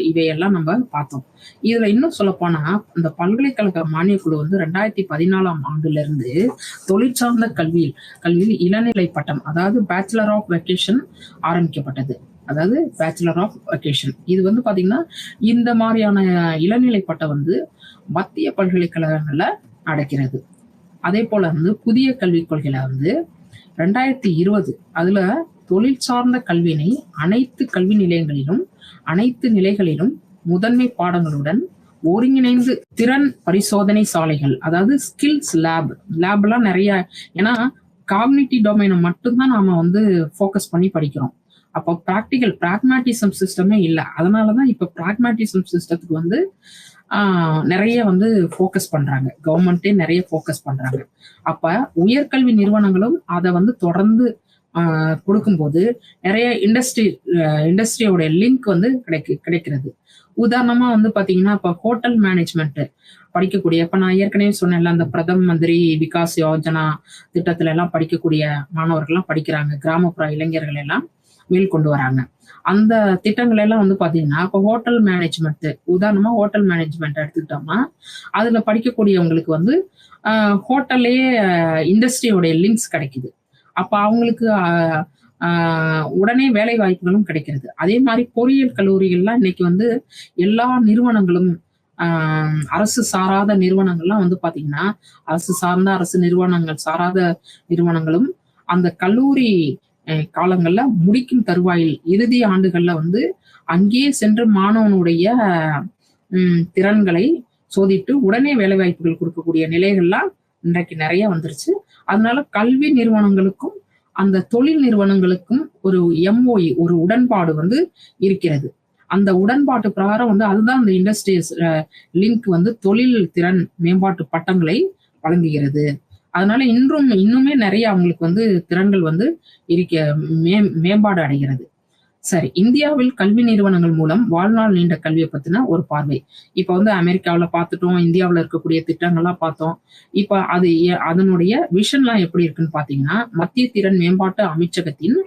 இவையெல்லாம் நம்ம பார்த்தோம். இதுல இன்னும் சொல்லப்போனா, இந்த பல்கலைக்கழக மானியக்குழு வந்து 2014ஆம் ஆண்டிலிருந்து தொழிற்சார்ந்த கல்வியில் இளநிலை பட்டம், அதாவது பேச்சுலர் ஆஃப் வெக்கேஷன் ஆரம்பிக்கப்பட்டது. அதாவது பேச்சுலர் ஆஃப் வெக்கேஷன். இது வந்து பாத்தீங்கன்னா, இந்த மாதிரியான இளநிலை பட்டம் வந்து மத்திய பல்கலைக்கழகங்கள்ல நடக்கிறது. அதே போல வந்து புதிய கல்விக் கொள்கையில வந்து 2020 அதுல தொழில் சார்ந்த கல்வியினை அனைத்து கல்வி நிலையங்களிலும், அனைத்து நிலைகளிலும் முதன்மை பாடங்களுடன் ஒருங்கிணைந்து திறன் பரிசோதனை சாலைகள், அதாவது ஸ்கில்ஸ் லேப்லாம் நிறைய. ஏன்னா காக்னிட்டிவ் டொமைனை மட்டும்தான் நாம வந்து ஃபோக்கஸ் பண்ணி படிக்கிறோம். அப்போ பிராக்மேட்டிசம் சிஸ்டமே இல்லை. அதனாலதான் இப்ப பிராக்மேட்டிசம் சிஸ்டத்துக்கு வந்து நிறைய வந்து ஃபோக்கஸ் பண்றாங்க. கவர்மெண்டே நிறைய ஃபோக்கஸ் பண்றாங்க. அப்ப உயர்கல்வி நிறுவனங்களும் அதை வந்து தொடர்ந்து கொடுக்கும்போது நிறைய இண்டஸ்ட்ரியோட லிங்க் வந்து கிடைக்கிறது. உதாரணமா வந்து பாத்தீங்கன்னா, இப்ப ஹோட்டல் மேனேஜ்மெண்ட் படிக்கக்கூடிய, இப்ப நான் ஏற்கனவே சொன்னேன்ல, அந்த பிரதம மந்திரி விகாஸ் யோஜனா திட்டத்துல எல்லாம் படிக்கக்கூடிய மாணவர்கள்லாம் படிக்கிறாங்க. கிராமப்புற இளைஞர்கள் எல்லாம் மேல் கொண்டு வராங்க. அந்த திட்டங்கள் எல்லாம் வந்து பாத்தீங்கன்னா, இப்போ ஹோட்டல் மேனேஜ்மெண்ட், உதாரணமா ஹோட்டல் மேனேஜ்மெண்ட் எடுத்துக்கிட்டோம்னா, அதுல படிக்கக்கூடியவங்களுக்கு வந்து ஹோட்டல்லே இண்டஸ்ட்ரியோடைய லிங்க்ஸ் கிடைக்குது. அப்ப அவங்களுக்கு உடனே வேலை வாய்ப்புகளும் கிடைக்கிறது. அதே மாதிரி பொறியியல் கல்லூரிகள்லாம் இன்னைக்கு வந்து எல்லா நிறுவனங்களும், அரசு சாராத நிறுவனங்கள்லாம் வந்து பாத்தீங்கன்னா, அரசு சார்ந்த, அரசு நிறுவனங்கள் சாராத நிறுவனங்களும் அந்த கல்லூரி காலங்கள்ல முடிக்கும் தருவாயில் இறுதி ஆண்டுகள்ல வந்து அங்கேயே சென்று மாணவனுடைய திறன்களை சோதிட்டு உடனே வேலை வாய்ப்புகள் கொடுக்கக்கூடிய நிலைகள்லாம் இன்றைக்கு நிறைய வந்துருச்சு. அதனால கல்வி நிறுவனங்களுக்கும் அந்த தொழில் நிறுவனங்களுக்கும் ஒரு எம்ஓஇ, ஒரு உடன்பாடு வந்து இருக்கிறது. அந்த உடன்பாட்டு பிரகாரம் வந்து அதுதான் அந்த இண்டஸ்ட்ரீஸ் லிங்க் வந்து தொழில் திறன் மேம்பாட்டு பட்டங்களை வழங்குகிறது. அதனால இன்னுமே நிறைய அவங்களுக்கு வந்து திறன்கள் வந்து மேம்பாடு அடைகிறது. சரி, இந்தியாவில் கல்வி நிறுவனங்கள் மூலம் வாழ்நாள் நீண்ட கல்வியை பத்தின ஒரு பார்வை. இப்ப வந்து அமெரிக்காவில் பார்த்துட்டோம், இந்தியாவில் இருக்கக்கூடிய திட்டங்கள்லாம் பார்த்தோம். இப்ப அதனுடைய விஷன்லாம் எப்படி இருக்குன்னு பாத்தீங்கன்னா, மத்திய திறன் மேம்பாட்டு அமைச்சகத்தின்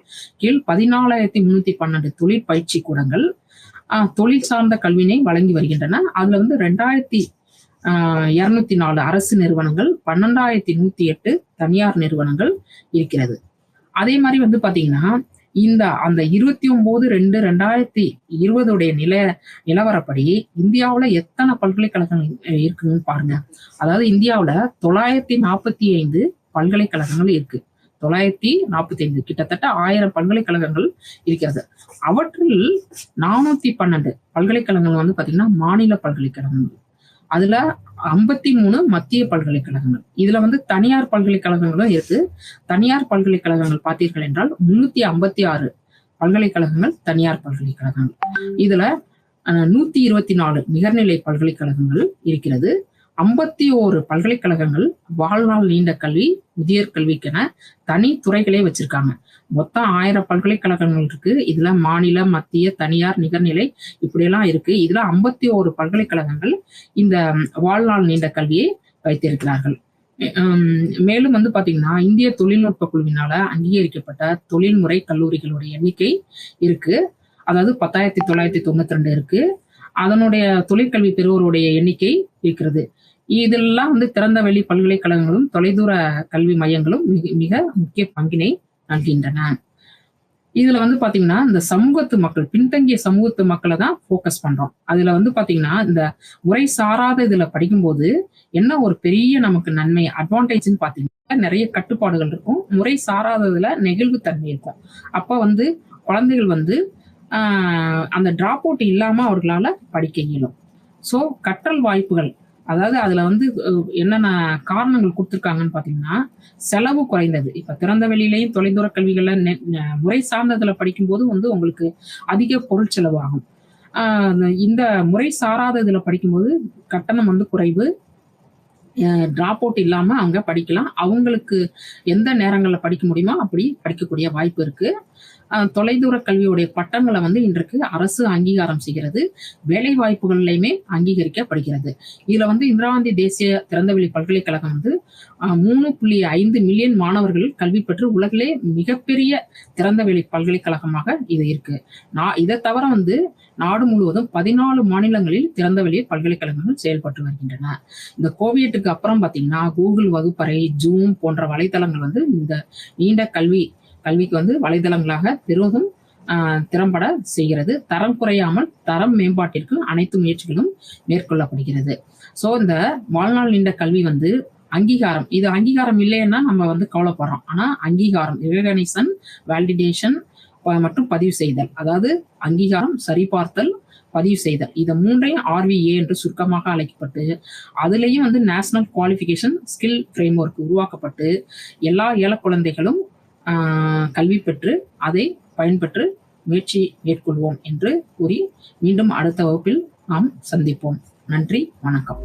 கீழ் 14,312 தொழில் பயிற்சி கூடங்கள் தொழில் சார்ந்த கல்வியினை வழங்கி வருகின்றன. அதுல வந்து 2,204 அரசு நிறுவனங்கள், 12,108 தனியார் நிறுவனங்கள் இருக்கிறது. அதே மாதிரி வந்து பாத்தீங்கன்னா, அந்த 29/2/2020 நிலவரப்படி இந்தியாவுல எத்தனை பல்கலைக்கழகங்கள் இருக்குன்னு பாருங்க. அதாவது இந்தியாவுல 945 பல்கலைக்கழகங்கள் இருக்கு. 945, கிட்டத்தட்ட 1000 பல்கலைக்கழகங்கள் இருக்கிறது. அவற்றில் 412 பல்கலைக்கழகங்கள் வந்து பாத்தீங்கன்னா மாநில பல்கலைக்கழகங்கள். அதுல 53 மத்திய பல்கலைக்கழகங்கள். இதுல வந்து தனியார் பல்கலைக்கழகங்களும் இருக்கு. தனியார் பல்கலைக்கழகங்கள் பார்த்தீர்கள் என்றால் 356 பல்கலைக்கழகங்கள் தனியார் பல்கலைக்கழகங்கள். இதுல 124 நிகர்நிலை பல்கலைக்கழகங்கள் இருக்கிறது. 51 பல்கலைக்கழகங்கள் வாழ்நாள் நீண்ட கல்வி, முதியோர் கல்விக்கென தனி துறைகளே வச்சிருக்காங்க. மொத்தம் 1000 பல்கலைக்கழகங்கள் இருக்கு. இதுல மாநில, மத்திய, தனியார், நிகர்நிலை இப்படியெல்லாம் இருக்கு. இதுல 51 பல்கலைக்கழகங்கள் இந்த வாழ்நாள் நீண்ட கல்வியை வைத்திருக்கிறார்கள். மேலும் வந்து பாத்தீங்கன்னா, இந்திய தொழில்நுட்ப குழுவினால அங்கீகரிக்கப்பட்ட தொழில்முறை கல்லூரிகளுடைய எண்ணிக்கை இருக்கு. அதாவது 10,992 இருக்கு. அதனுடைய தொழிற்கல்வி பெறுவோருடைய எண்ணிக்கை இருக்கிறது. இதெல்லாம் வந்து திறந்த வெளி பல்கலைக்கழகங்களும் தொலைதூர கல்வி மையங்களும் மிக முக்கிய பங்கினை நல்கின்றன. இதுல வந்து பாத்தீங்கன்னா, இந்த சமூகத்து மக்கள், பின்தங்கிய சமூகத்து மக்களை தான் ஃபோக்கஸ் பண்றோம். அதுல வந்து பாத்தீங்கன்னா, இந்த முறை சாராத இதுல படிக்கும்போது என்ன ஒரு பெரிய நமக்கு நன்மை, அட்வான்டேஜ்ன்னு பாத்தீங்கன்னா, நிறைய கட்டுப்பாடுகள் இருக்கும். முறை சாராததுல நெகிழ்வு தன்மை இருக்கும். அப்ப வந்து குழந்தைகள் வந்து அந்த டிராப் அவுட் இல்லாம அவர்களால படிக்க இயலும். ஸோ கற்றல் வாய்ப்புகள், அதாவது அதுல வந்து என்னென்ன காரணங்கள் கொடுத்துருக்காங்கன்னு பாத்தீங்கன்னா, செலவு குறைந்தது. இப்ப திறந்த வெளியிலையும் தொலைதூர கல்விகள்ல முறை சார்ந்ததுல படிக்கும்போது வந்து உங்களுக்கு அதிக பொருள் செலவு ஆகும். இந்த முறை சாராத இதுல படிக்கும்போது கட்டணம் வந்து குறைவு, டிராப் அவுட் இல்லாம அவங்க படிக்கலாம். அவங்களுக்கு எந்த நேரங்கள்ல படிக்க முடியுமோ அப்படி படிக்கக்கூடிய வாய்ப்பு இருக்கு. தொலைதூர கல்வியுடைய பட்டங்களை வந்து இன்றைக்கு அரசு அங்கீகாரம் செய்கிறது. வேலை வாய்ப்புகள்லையுமே அங்கீகரிக்கப்படுகிறது. இதுல வந்து இந்திரா காந்தி தேசிய திறந்தவெளி பல்கலைக்கழகம் வந்து 3.5 மில்லியன் மாணவர்கள் கல்வி பெற்று உலகிலே மிகப்பெரிய திறந்தவெளி பல்கலைக்கழகமாக இது இருக்கு. இதை தவிர வந்து நாடு முழுவதும் 14 மாநிலங்களில் திறந்தவெளி பல்கலைக்கழகங்கள் செயல்பட்டு வருகின்றன. இந்த கோவிட்டுக்கு அப்புறம் பாத்தீங்கன்னா கூகுள் வகுப்பறை, ஜூம் போன்ற வலைதளங்கள் வந்து இந்த நீண்ட கல்விக்கு வந்து வலைதளங்களாக பெரிதும் திறம்பட செய்கிறது. தரம் குறையாமல் தரம் மேம்பாட்டிற்கு அனைத்து முயற்சிகளும் மேற்கொள்ளப்படுகிறது. ஸோ இந்த வாழ்நாள் நீண்ட கல்வி வந்து அங்கீகாரம் இல்லைன்னா நம்ம வந்து கவலைப்படுறோம். ஆனா அங்கீகாரம், ரெகக்னிஷன், வேலிடேஷன் மற்றும் பதிவு செய்தல், அதாவது அங்கீகாரம், சரிபார்த்தல், பதிவு செய்தல், இதை மூன்றையும் RVA என்று சுருக்கமாக அழைக்கப்பட்டு அதுலேயும் வந்து national qualification skill frame work உருவாக்கப்பட்டு எல்லா ஏழை குழந்தைகளும் கல்வி பெற்று அதை பயன்பெற்று முயற்சி மேற்கொள்வோம் என்று கூறி மீண்டும் அடுத்த வகுப்பில் நாம் சந்திப்போம். நன்றி, வணக்கம்.